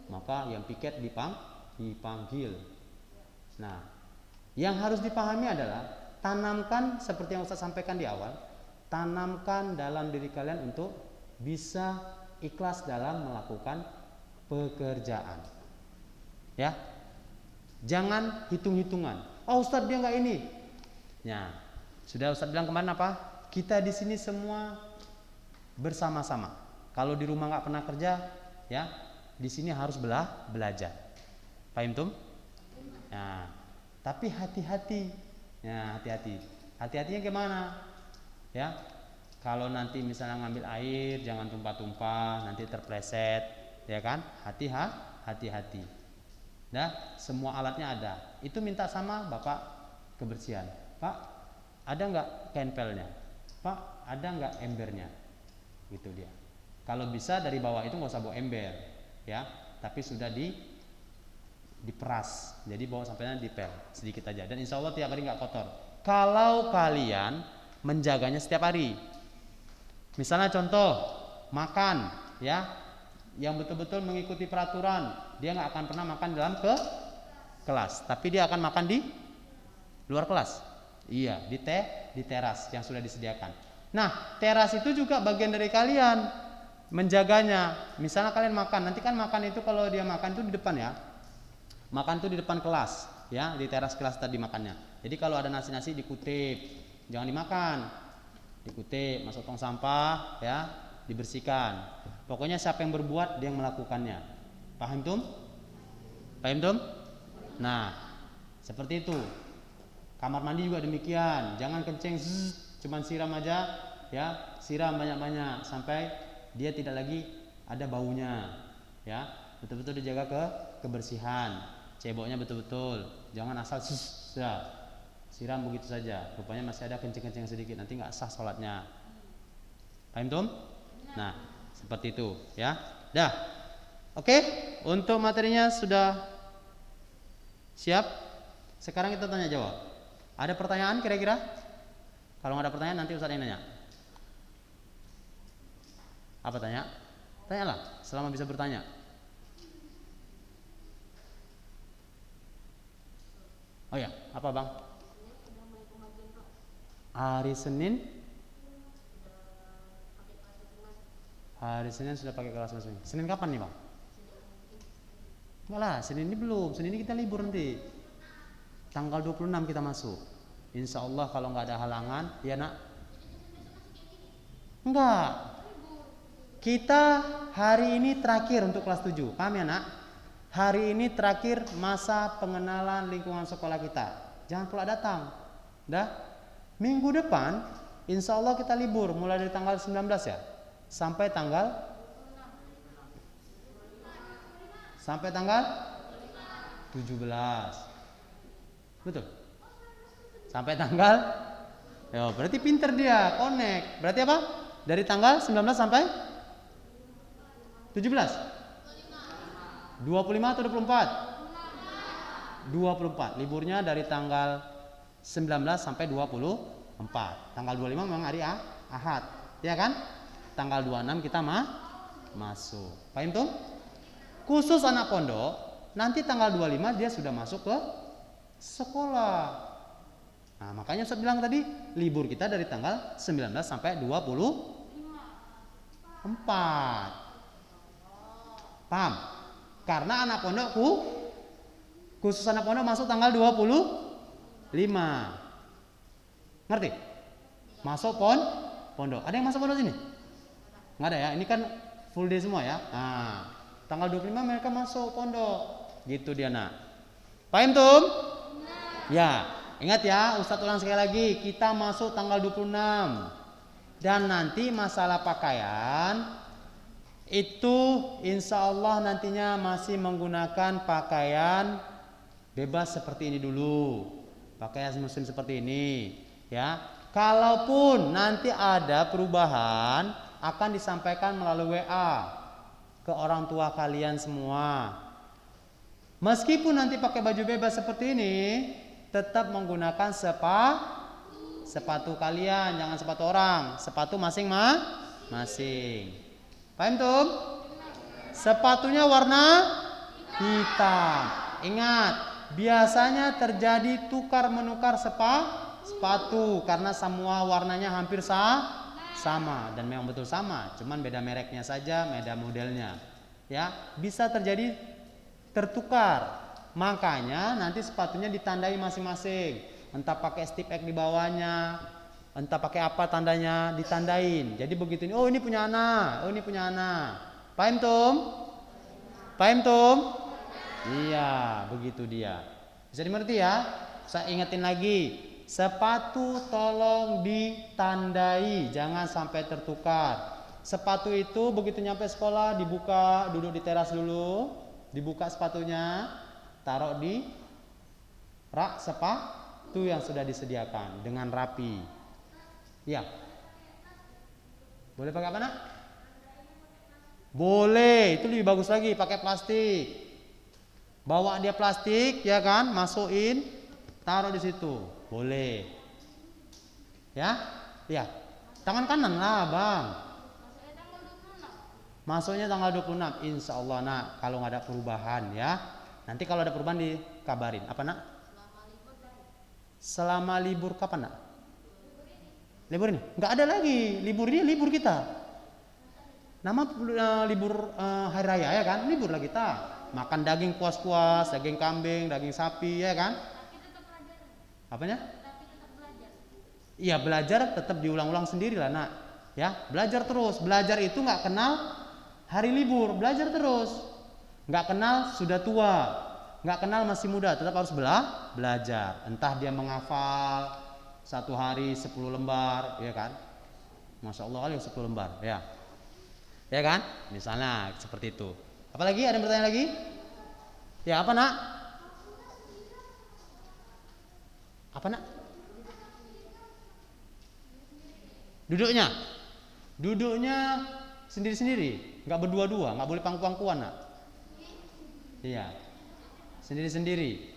Maka yang piket dipanggil. Nah, yang harus dipahami adalah tanamkan seperti yang Ustaz sampaikan di awal, tanamkan dalam diri kalian untuk bisa ikhlas dalam melakukan pekerjaan. Ya. Jangan hitung-hitungan. Oh, Ustaz dia enggak ini. Ya. Sudah Ustaz bilang kemarin apa? Kita di sini semua bersama-sama. Kalau di rumah enggak pernah kerja, ya, di sini harus belajar. Paham tuh? Nah, tapi hati-hati. Ya, hati-hati. Hati-hatinya gimana? Ya. Kalau nanti misalnya ngambil air jangan tumpah-tumpah, nanti terpleset, ya kan? Hati-hati. Nah, semua alatnya ada. Itu minta sama Bapak kebersihan. Pak, ada enggak kainpelnya? Pak, ada enggak embernya? Gitu dia. Kalau bisa dari bawah itu nggak usah bawa ember, ya, tapi sudah diperas. Jadi bawa sampainya dipel sedikit aja. Dan insya Allah tiap hari nggak kotor. Kalau kalian menjaganya setiap hari, misalnya contoh makan, ya, yang betul-betul mengikuti peraturan, dia nggak akan pernah makan dalam kelas, tapi dia akan makan di luar kelas. Iya, di teras yang sudah disediakan. Nah, teras itu juga bagian dari kalian menjaganya. Misalnya kalian makan, nanti kan makan itu kalau dia makan itu di depan ya. Makan itu di depan kelas, ya, di teras kelas tadi makannya. Jadi kalau ada nasi-nasi dikutip, jangan dimakan. Dikutip, masuk tong sampah, ya, dibersihkan. Pokoknya siapa yang berbuat dia yang melakukannya. Paham tum? Paham tum? Nah, seperti itu. Kamar mandi juga demikian. Jangan kencing, cuman siram aja, ya, siram banyak-banyak sampai dia tidak lagi ada baunya, ya. Betul-betul dijaga kebersihan, ceboknya betul-betul, jangan asal siram begitu saja. Rupanya masih ada kencing-kencing sedikit, nanti nggak sah sholatnya. Paham tum? Nah, seperti itu, ya. Dah, oke. Untuk materinya sudah siap. Sekarang kita tanya jawab. Ada pertanyaan kira-kira? Kalau nggak ada pertanyaan nanti Ustaz yang nanya. Apa tanya? Tanyalah selama bisa bertanya. Oh ya, apa bang? Hari Senin sudah pakai kelas masing-masing. Senin kapan nih bang? Enggak lah, Senin ini belum. Senin ini kita libur nanti. Tanggal 26 kita masuk. Insya Allah kalau nggak ada halangan, ya nak? Enggak. Kita hari ini terakhir untuk kelas 7. Paham ya nak? Hari ini terakhir masa pengenalan lingkungan sekolah kita. Jangan pula datang. Dah? Minggu depan insya Allah kita libur mulai dari tanggal 19 ya. Sampai tanggal 17. Betul? Sampai tanggal, ya berarti pinter dia, connect. Berarti apa? Dari tanggal 19 sampai 17? 25 atau 24? 24. Liburnya dari tanggal 19 sampai 25. 4. Tanggal 25 memang hari Ahad, ya kan? Tanggal 26 kita masuk. Paham tuh? Khusus anak pondok, nanti tanggal 25 dia sudah masuk ke sekolah. Nah, makanya saya bilang tadi libur kita dari tanggal 19 sampai 24. Paham? Karena anak pondok khusus anak pondok masuk tanggal 25. Ngerti? Masuk pondok. Ada yang masuk pondok sini? Nggak ada ya. Ini kan full day semua ya. Nah, tanggal 25 mereka masuk pondok. Gitu dia nak. Paham Tum? Ya. Ingat ya, Ustadz ulang sekali lagi. Kita masuk tanggal 26. Dan nanti masalah pakaian itu insya Allah nantinya masih menggunakan pakaian bebas seperti ini dulu. Pakaian muslim seperti ini. Ya, kalaupun nanti ada perubahan akan disampaikan melalui WA ke orang tua kalian semua. Meskipun nanti pakai baju bebas seperti ini, tetap menggunakan sepatu kalian, jangan sepatu orang, sepatu masing-masing. Paham Tum? Sepatunya warna hitam. Ingat, biasanya terjadi tukar menukar sepatu karena semua warnanya hampir sama dan memang betul sama, cuman beda mereknya saja, beda modelnya. Ya, bisa terjadi tertukar. Makanya nanti sepatunya ditandai masing-masing. Entah pakai stip X di bawahnya, entah pakai apa tandanya, ditandain. Jadi begitu ini, oh ini punya anak, oh ini punya anak. Paham Tum? Paham Tum? Iya, begitu dia. Bisa dimengerti ya? Saya ingetin lagi. Sepatu tolong ditandai, jangan sampai tertukar. Sepatu itu begitu nyampe sekolah dibuka, duduk di teras dulu, dibuka sepatunya, taruh di rak sepatu yang sudah disediakan dengan rapi. Ya. Boleh pakai apa nak? Boleh, itu lebih bagus lagi, pakai plastik. Bawa dia plastik, ya kan, masukin, taruh di situ. Boleh. Ya? Ya. Tangan kanan lah, Bang. Masuknya tanggal 26. Insya Allah nak, kalau nggak ada perubahan ya. Nanti kalau ada perubahan dikabarin. Apa nak? Selama libur kapan nak? Libur ini? Nggak ada lagi. Libur ini libur kita. Nama libur hari raya ya kan? Libur lah kita. Makan daging puas-puas, daging kambing, daging sapi ya kan? Apanya? Iya, belajar tetap diulang-ulang sendiri lah nak. Ya, belajar terus. Belajar itu nggak kenal hari libur, belajar terus. Nggak kenal sudah tua, nggak kenal masih muda, tetap harus belajar. Entah dia menghafal 1 hari 10 lembar, ya kan? Masya Allah kali 10 lembar, ya. Ya kan? Misalnya seperti itu. Apalagi ada yang bertanya lagi? Ya apa nak? Apa nak? Duduknya sendiri-sendiri, nggak berdua-dua, nggak boleh pangku-pangkuan nak. Iya, sendiri-sendiri.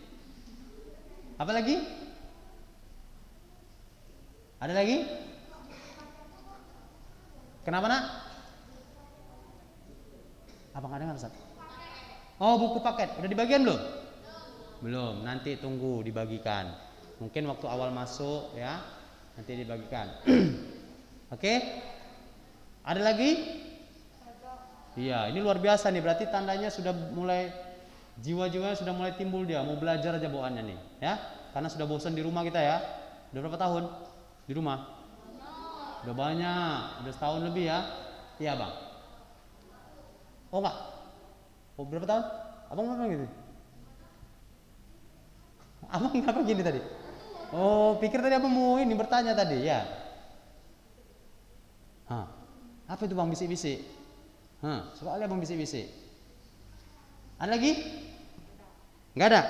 Apa lagi? Ada lagi? Kenapa nak? Apa nggak dengar Ustaz? Oh, buku paket, udah dibagikan belum? Belum, nanti tunggu dibagikan. Mungkin waktu awal masuk ya, nanti dibagikan. Oke? Ada lagi? Iya, ini luar biasa nih, berarti tandanya sudah mulai jiwa-jiwanya sudah mulai timbul dia, mau belajar aja bawaannya nih, ya. Karena sudah bosan di rumah kita ya. Udah berapa tahun di rumah? Udah banyak, udah setahun lebih ya. Iya, Bang. Oh enggak? Oh berapa tahun? Abang ngapa gitu? Abang ngapa gini tadi? Oh, pikir tadi apa mau ini bertanya tadi ya? Hah, apa itu Bang bisik-bisik? Hah, soalnya Bang bisik-bisik. Ada lagi? Enggak ada?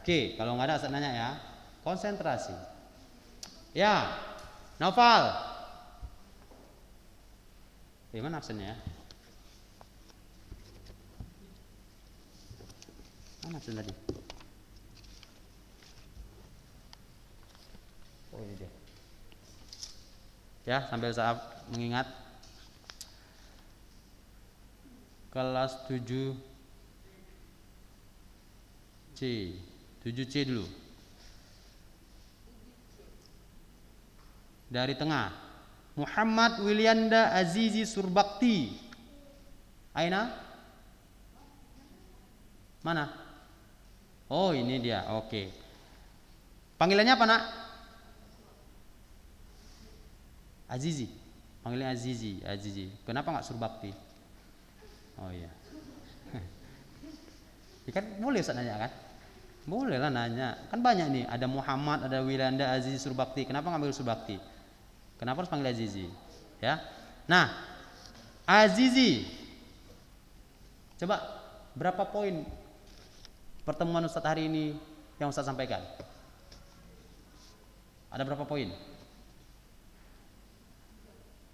Oke, kalau enggak ada saya nanya ya. Konsentrasi. Ya, Noval. Gimana absennya ya? Mana absen tadi? Oh ini dia. Ya, sambil saya mengingat. Kelas 7C. 7C dulu. Dari tengah. Muhammad Wilianda Azizi Surbakti. Aina? Mana? Oh, ini dia. Oke. Panggilannya apa, Nak? Azizi. Panggilannya Azizi. Azizi. Kenapa nggak Surbakti? Oh iya. Ya kan boleh Ustaz nanya kan? Boleh lah nanya. Kan banyak nih. Ada Muhammad, ada Wilanda, Azizi, Surbakti. Kenapa ngambil Surbakti? Kenapa harus panggil Azizi? Ya. Nah, Azizi. Coba berapa poin pertemuan Ustaz hari ini yang Ustaz sampaikan? Ada berapa poin?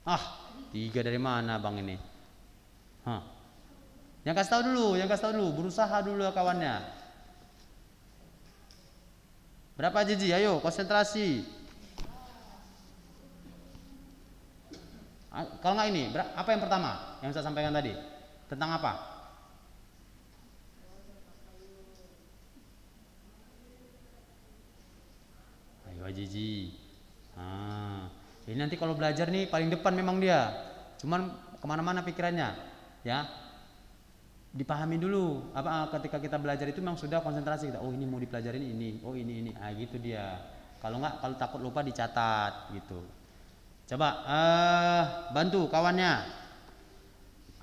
3 dari mana Bang ini? Yang kasih tahu dulu, berusaha dulu kawannya. Berapa Azizi? Ayo konsentrasi. Kalau nggak ini, apa yang pertama yang saya sampaikan tadi? Tentang apa? Ayo Azizi. Ini nanti kalau belajar nih paling depan memang dia. Cuman kemana-mana pikirannya, ya. Dipahami dulu apa ketika kita belajar itu memang sudah konsentrasi kita. Oh ini mau dipelajarin ini, oh ini. Gitu dia. Kalau takut lupa dicatat gitu. Coba bantu kawannya.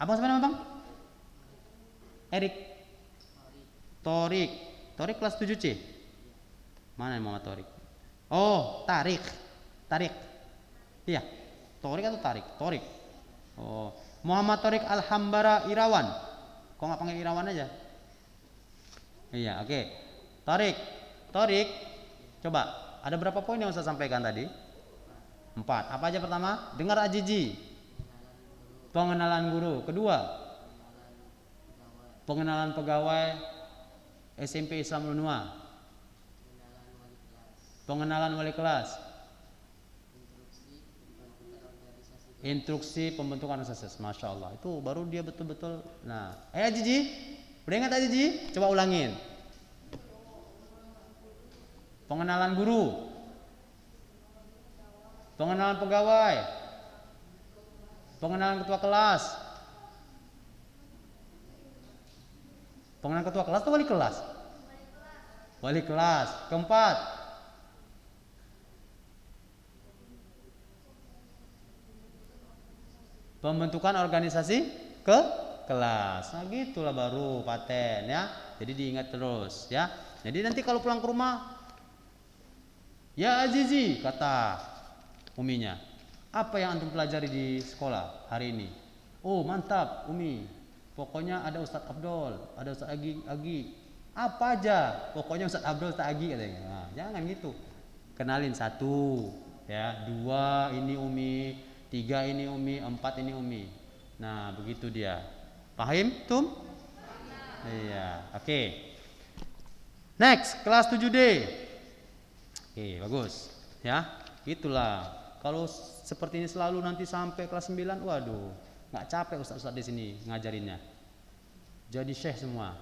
Abang siapa nama Bang? Erik. Torik kelas 7C. Mana Muhammad Torik? Oh, Tarik. Iya. Torik atau Tarik? Torik. Oh, Muhammad Torik Alhambara Irawan. Kok nggak panggil Irawan aja? Iya, oke. Torik. Coba, ada berapa poin yang saya sampaikan tadi? 4. Apa aja pertama? Dengar Azizi. Pengenalan guru. Kedua, pengenalan pegawai SMP Islam Unua. Pengenalan wali kelas. Instruksi pembentukan organisasi. Masya Allah, itu baru dia betul-betul. Nah, Azizi, udah ingat Azizi? Coba ulangin. Pengenalan guru, pengenalan pegawai, pengenalan ketua kelas. Pengenalan ketua kelas atau wali kelas? Wali kelas. Keempat, pembentukan organisasi ke kelas. Nah gitulah baru paten ya. Jadi diingat terus ya. Jadi nanti kalau pulang ke rumah, ya Azizi kata uminya, apa yang antum pelajari di sekolah hari ini? Oh mantap Umi, pokoknya ada Ustadz Abdul, ada Ustadz Agi. Apa aja, pokoknya Ustadz Abdul, Ustadz Agi katanya. Nah, jangan gitu. Kenalin 1, ya 2 ini Umi, 3 ini Umi, 4 ini Umi. Nah begitu dia. Paham Tum? Iya, oke. Next, kelas 7D. Oke, bagus. Ya, itulah. Kalau seperti ini selalu nanti sampai kelas 9, waduh, nggak capek ustaz-ustaz di sini ngajarinnya. Jadi syekh semua.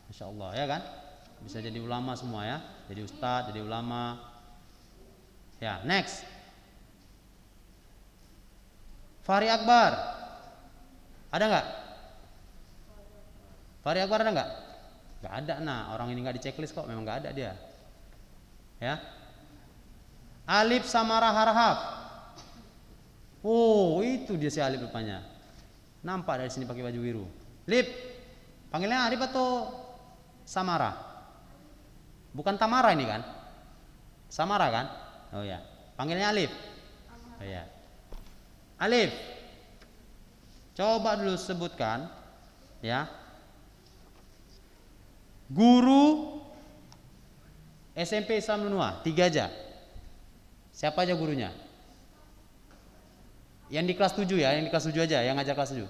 Masya Allah, ya kan? Bisa jadi ulama semua ya. Jadi ustaz, jadi ulama. Ya, next. Fahri Akbar. Ada nggak? Fahri Akbar ada nggak? Nggak ada. Nah, orang ini nggak di checklist kok. Memang nggak ada dia. Ya. Alif Samara Harahap. Oh, itu dia si Alif rupanya. Nampak dari sini pakai baju biru. Lip. Panggilnya Alif atau Samara? Bukan Tamara ini kan? Samara kan? Oh ya. Panggilnya Alif. Oh ya. Alif. Coba dulu sebutkan ya. Guru SMP Islam Unua, 3 aja. Siapa aja gurunya? Yang di kelas 7 ya, yang di kelas 7 aja, yang ngajar kelas 7.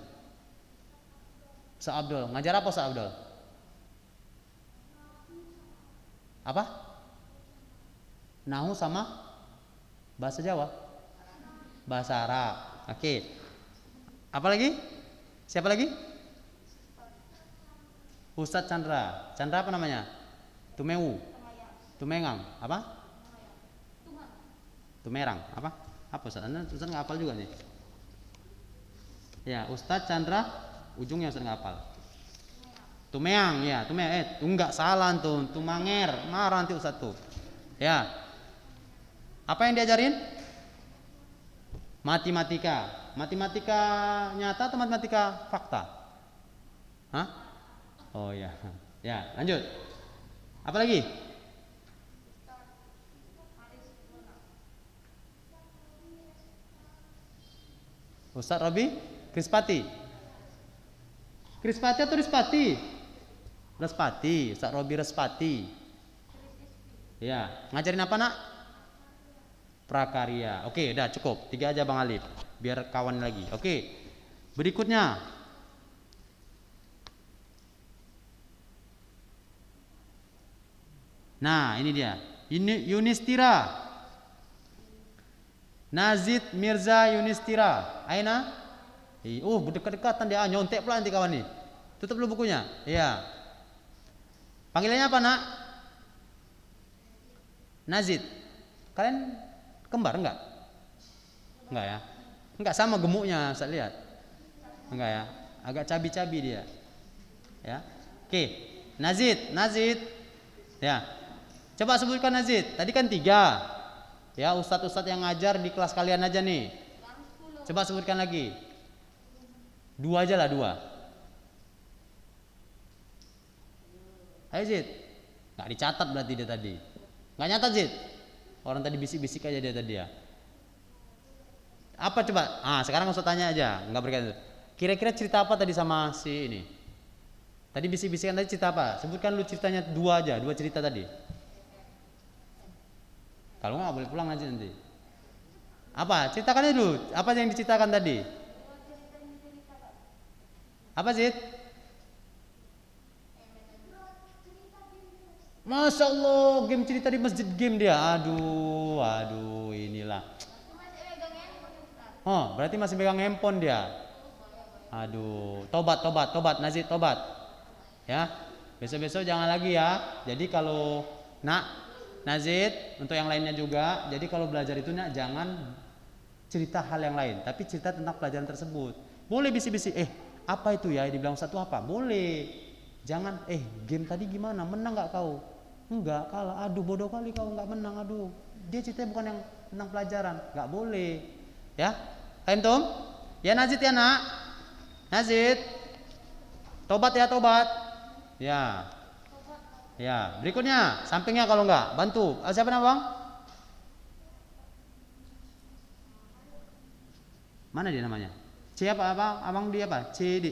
Ustaz Abdul, ngajar apa Ustaz Abdul? Apa? Nahu sama bahasa Jawa? Bahasa Arab. Oke. Apa lagi? Siapa lagi? Ustadz Chandra. Chandra apa namanya? Tumeu. Tumengang. Apa? Tumerang. Apa? Apa Ustadz? Ustadz nggak hafal juga nih. Ya, Ustadz Chandra. Ujungnya Ustadz nggak hafal. Tumeang, ya, Tumeang. Enggak salah tuh, Tumanger. Marah nanti Ustadz tuh. Ya. Apa yang diajarin? Matematika. Matematika nyata atau matematika fakta? Hah? Oh ya. Ya, lanjut. Apa lagi? Ustadz Robi Krispati. Krispati atau Rispati? Respati, Ustadz Robi Respati. Ya, ngajarin apa nak? Prakarya. Oke, udah cukup. 3 aja Bang Alif. Biar kawan lagi. Oke. Berikutnya. Nah, ini dia. Ini Yunistira. Nazid Mirza Yunistira. Aina? Dekat-dekatan dia. Nyontek pula nanti kawan nih. Tutup dulu bukunya. Iya. Panggilannya apa nak? Nazid. Kalian kembar enggak? Enggak ya? Enggak sama gemuknya, saya lihat. Enggak ya? Agak cabi-cabi dia. Ya. Oke. Nazid. Ya. Coba sebutkan Nazid. Tadi kan 3. Ya, ustadz-ustadz yang ngajar di kelas kalian aja nih. Coba sebutkan lagi. 2 aja lah, 2. Ayo Zid. Enggak dicatat berarti dia tadi. Enggak nyatat Zid. Orang tadi bisik-bisik aja dia tadi ya. Apa coba? Sekarang usah tanya aja, enggak berkaitan. Kira-kira cerita apa tadi sama si ini? Tadi bisik-bisikan tadi cerita apa? Sebutkan lu ceritanya 2 aja, 2 cerita tadi. Kalau enggak boleh pulang aja nanti. Apa? Ceritakan aja dulu. Apa yang diceritakan tadi? Apa Zid? Masya Allah, game cerita di masjid game dia. Aduh, inilah. Oh, berarti masih pegang handphone dia. Aduh, tobat, Nazid tobat. Ya, besok-besok jangan lagi ya. Jadi kalau Nazid, untuk yang lainnya juga. Jadi kalau belajar itu jangan cerita hal yang lain, tapi cerita tentang pelajaran tersebut. Boleh bisik-bisik, apa itu ya? Dibilang satu apa? Boleh. Jangan, game tadi gimana? Menang nggak kau? Enggak, kalah. Aduh, bodoh kali kau nggak menang. Aduh, dia ceritanya bukan yang tentang pelajaran. Nggak boleh. Ya, paham Tom? Ya Nazid ya nak. Nazid, tobat ya tobat. Ya, ya. Berikutnya, sampingnya kalau nggak, bantu. Siapa nama bang? Mana dia namanya? C apa? Abang dia apa? C di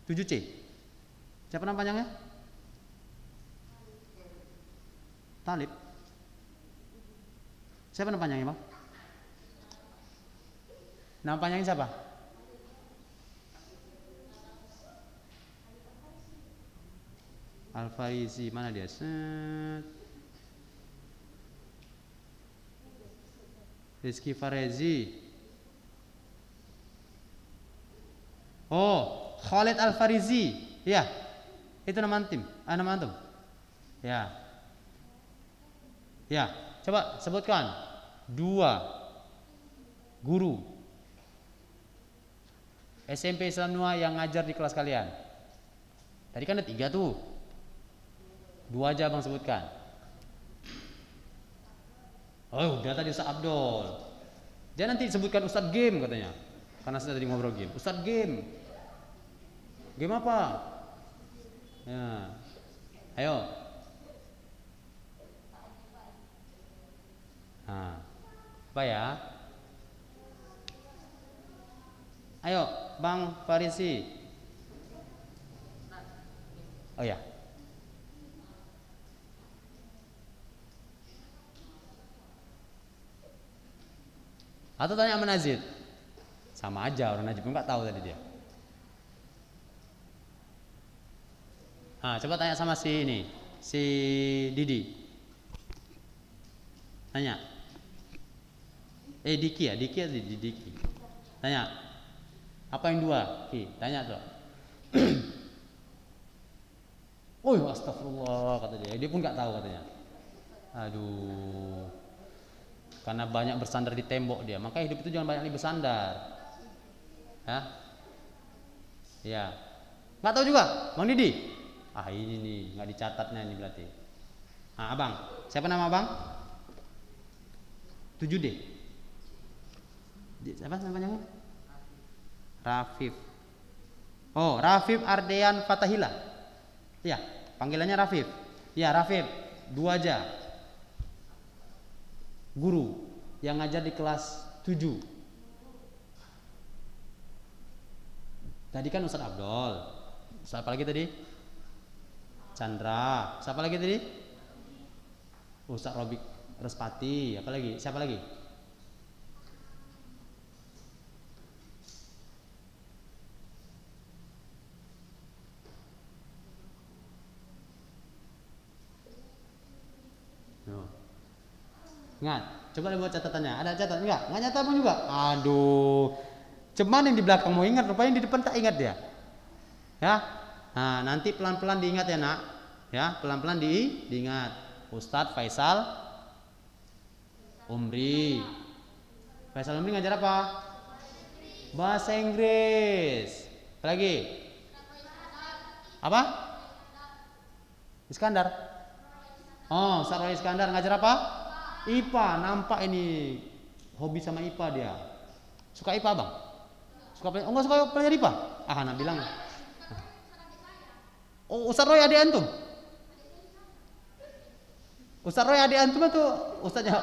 7C. Siapa nama panjangnya? Talib. Siapa nama panjangnya bang? Nama panjangnya siapa? Al-Farizi, mana dia? Rizky Farezi. Oh, Khalid Al-Farizi. Ya. Itu nama antum. Nama antum. Ya. Ya, coba sebutkan 2 guru SMP Islam Nua yang ngajar di kelas kalian. Tadi kan ada 3 tuh. 2 aja bang sebutkan. Oh udah tadi Ustaz Abdul. Dia nanti sebutkan Ustaz game katanya. Karena saya tadi ngobrol game. Ustaz game. Game apa? Ya. Ayo. Apa ya? Ayo, Bang Farisi. Oh ya. Atau tanya sama Nazid. Sama aja, orang Najib pun nggak tahu tadi dia. Coba tanya sama si ini, si Didi. Tanya. Diki ya, Diki atau Diki? Tanya. Apa yang dua? Tanya tuh. Oh, astagfirullah kata dia. Dia pun nggak tahu katanya. Aduh. Karena banyak bersandar di tembok dia. Maka hidup itu jangan banyak bersandar. Ya. Ya. Nggak tahu juga, Bang Didi. Ini nih, nggak dicatatnya ini berarti. Abang. Siapa nama abang? 7D. Siapa namanya? Rafif. Oh, Rafif Ardean Fatahila. Iya, panggilannya Rafif. Iya, Rafif. 2 aja. Guru yang ngajar di kelas 7. Tadi kan Ustaz Abdul. Siapa lagi tadi? Chandra. Siapa lagi tadi? Ustaz Robik Respati. Apa lagi? Siapa lagi? Ingat, coba buat catatannya. Ada catatan enggak? Enggak nyata pun juga. Aduh. Cuman yang di belakang mau ingat, rupanya yang di depan tak ingat dia. Ya. Nah, nanti pelan-pelan diingat ya, Nak. Ya, pelan-pelan diingat. Ustadz Faisal Umri. Faisal Umri ngajar apa? Bahasa Inggris. Apa lagi? Apa? Iskandar. Oh, Ustadz Roy Iskandar ngajar apa? IPA. Nampak ini hobi sama IPA dia. Suka IPA, Bang? Enggak suka belajar IPA? Anak bilang. Oh, Ustadz Roy adik antum? Ustadz Roy adik antum atau Ustadznya?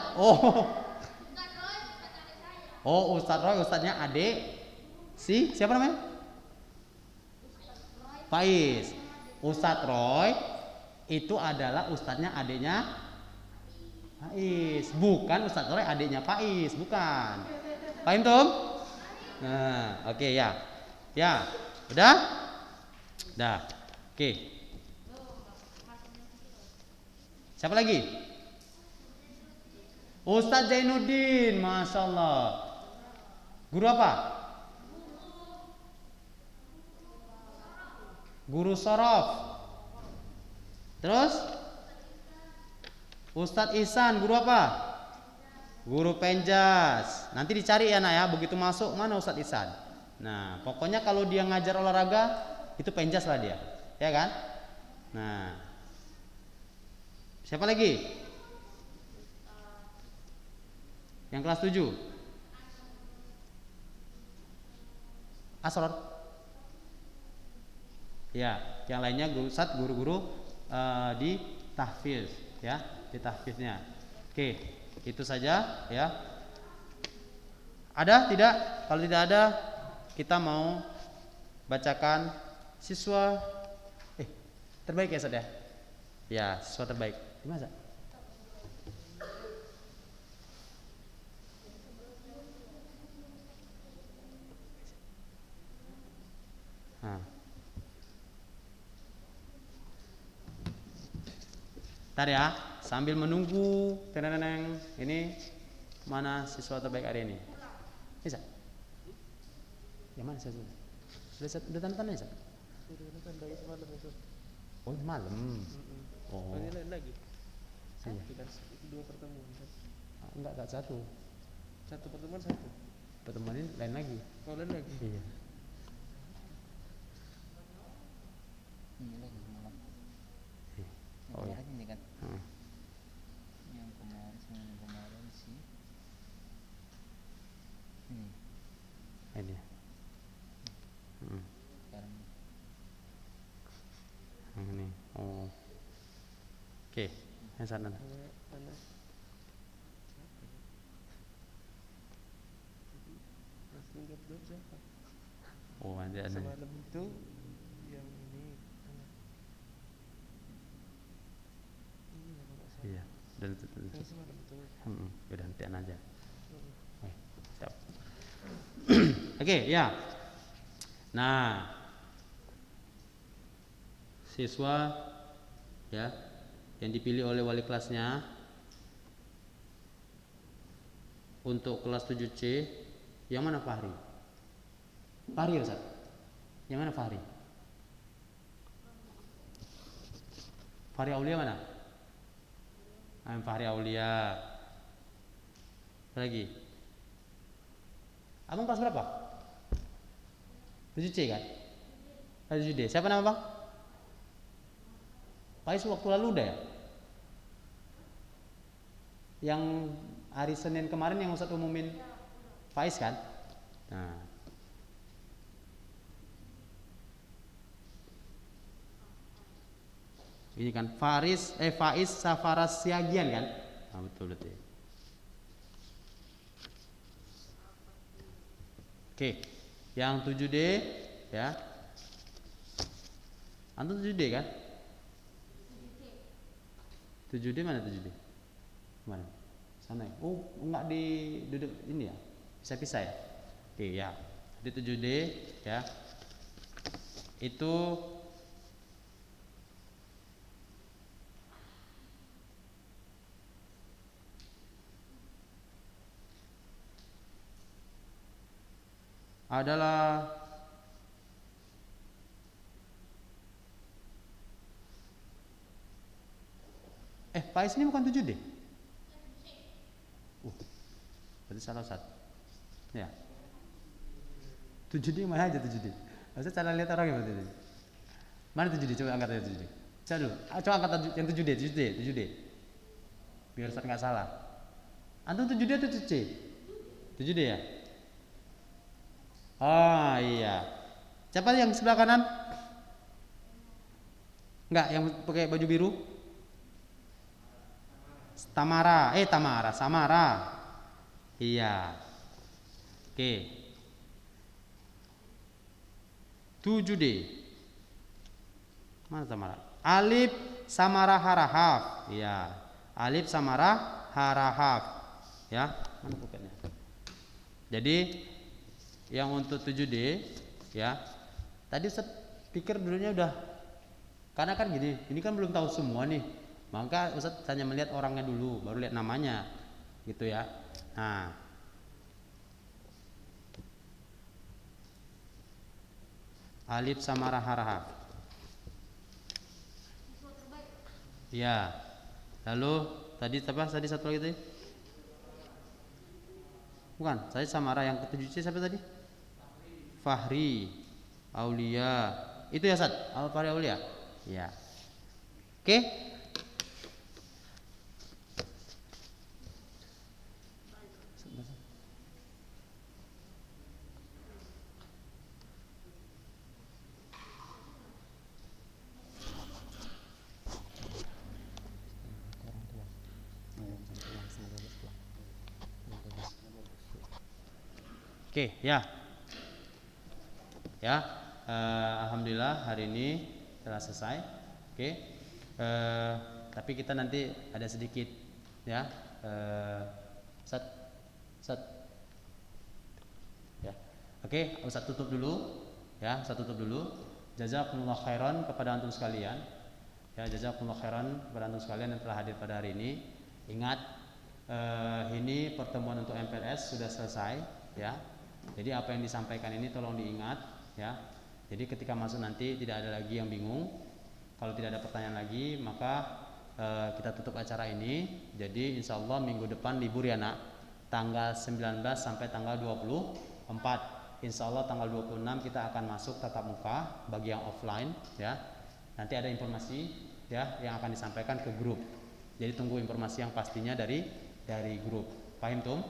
Oh, Ustadz Roy Ustadznya adik siapa namanya? Faiz. Ustadz Roy itu adalah Ustadznya adiknya Faiz, bukan Ustadz Roy adiknya Faiz, bukan. Paham Tom? Nah, oke ya. Ya, udah? Udah. Oke. Siapa lagi? Ustadz Zainuddin, Masya Allah. Guru apa? Guru sorof. Terus? Ustadz Ihsan, guru apa? Guru penjas. Nanti dicari ya, Nak ya. Begitu masuk mana Ustadz Ihsan. Nah, pokoknya kalau dia ngajar olahraga itu penjas lah dia, ya kan? Nah, siapa lagi? Yang kelas 7? Asror. Ya, yang lainnya guru-guru di tahfiz, ya, di tahfiznya. Oke, itu saja ya. Ada tidak? Kalau tidak ada, kita mau bacakan siswa terbaik ya, Ustaz ya? Ya, siswa terbaik. Gimana, Ustaz? Ntar ya, sambil menunggu teneneng ini mana siswa terbaik hari ini? Bisa? Yang mana siswa? Sudah tanda-tanda ya? Oh, malam. Oh. Ini lain lagi. Iya. Itu 2 pertemuan. Enggak satu. Satu pertemuan satu. Pertemuan ini lain lagi. Oh, lain lagi. Iya. Ini lagi malam. Oh ya. Ini kan. Yang kemarin sih. Ini. Sekarang. Ini. Oh. Oke, yang sana. Oh, ada. Semalam itu yang ini. Iya, dan itu. Udah nantian aja. Siap. Oke, ya. Nah, siswa ya yang dipilih oleh wali kelasnya untuk kelas 7C yang mana Fahri? Fahri Ustaz. Yang mana Fahri? Fahri Aulia mana? Fahri Aulia. Lagi. Abang kelas berapa? 7C kan? 7D. Siapa nama Bang? Faiz waktu lalu udah ya? Yang hari Senin kemarin yang Ustaz umumin Faiz kan? Nah. Ini kan Faiz Safaras Siagian kan? Nah, betul. Oke. Yang 7D ya. Antum 7D kan? 7D mana 7D? Mana? Sana ya? Oh, enggak di duduk ini ya? Pisah-pisah ya? Oke ya. Di 7D ya. Itu adalah Faiz ini bukan 7D? Berarti salah satu. Ya. 7D mana aja 7D? Maksudnya cara lihat orang berarti ini. Mana 7D? Coba angkat aja 7D. Coba dulu. Coba angkat yang 7D. Biar Ustaz nggak salah. Antum 7D atau 7C? 7D ya? Oh iya. Siapa yang sebelah kanan? Enggak, yang pakai baju biru? Samara. Iya. Oke. 7D. Mana Samara? Alif Samara Harahaf. Iya. Alif Samara Harahaf. Ya, mana pokoknya. Jadi yang untuk 7D ya. Tadi Ustaz pikir dulunya udah, karena kan gini, ini kan belum tahu semua nih. Maka Ustaz hanya melihat orangnya dulu, baru lihat namanya. Gitu ya. Nah. Alif Samara Harahaf. Ya. Lalu tadi apa? Tadi satu lagi tadi? Bukan, saya Samara yang ke-7C siapa tadi? Fahri Aulia. Itu ya Ustaz? Fahri Aulia. Ya. Oke. Oke, ya. Ya, alhamdulillah hari ini telah selesai. Oke. Tapi kita nanti ada sedikit ya. Ustaz. Ya. Oke, Ustaz tutup dulu. Ya, Ustaz tutup dulu. Jazakumullah khairan kepada antum sekalian. Ya, jazakumullah khairan kepada antum sekalian yang telah hadir pada hari ini. Ingat, ini pertemuan untuk MPLS sudah selesai, ya. Jadi apa yang disampaikan ini tolong diingat, ya. Jadi ketika masuk nanti tidak ada lagi yang bingung. Kalau tidak ada pertanyaan lagi, maka kita tutup acara ini. Jadi insya Allah minggu depan libur ya nak, tanggal 19 sampai tanggal 24. Insya Allah tanggal 26 kita akan masuk tatap muka bagi yang offline, ya. Nanti ada informasi ya yang akan disampaikan ke grup. Jadi tunggu informasi yang pastinya dari grup. Paham tuh?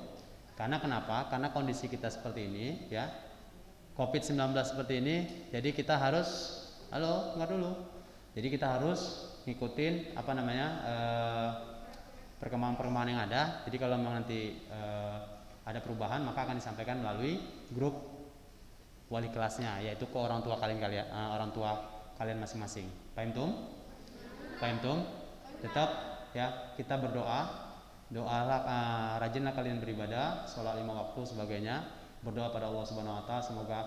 Karena kenapa? Karena kondisi kita seperti ini, ya. COVID-19 seperti ini, jadi kita harus enggak dulu. Jadi kita harus ngikutin perkembangan-perkembangan yang ada. Jadi kalau memang nanti ada perubahan, maka akan disampaikan melalui grup wali kelasnya, yaitu ke orang tua kalian masing-masing. Paham tuh? Tetap ya kita berdoa. Doalah, rajinlah kalian beribadah, sholat 5 waktu sebagainya. Berdoa pada Allah Subhanahu Wa Taala semoga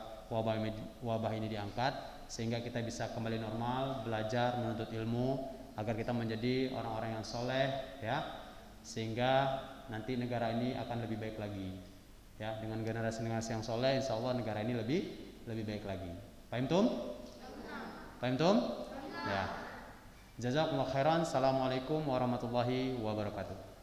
wabah ini diangkat sehingga kita bisa kembali normal, belajar, menuntut ilmu agar kita menjadi orang-orang yang soleh, ya. sehingga nanti negara ini akan lebih baik lagi. Ya, dengan generasi-generasi yang soleh, insya Allah negara ini lebih baik lagi. Paham tum? Paham tum? Ya. Jazakumullah khairan. Assalamualaikum warahmatullahi wabarakatuh.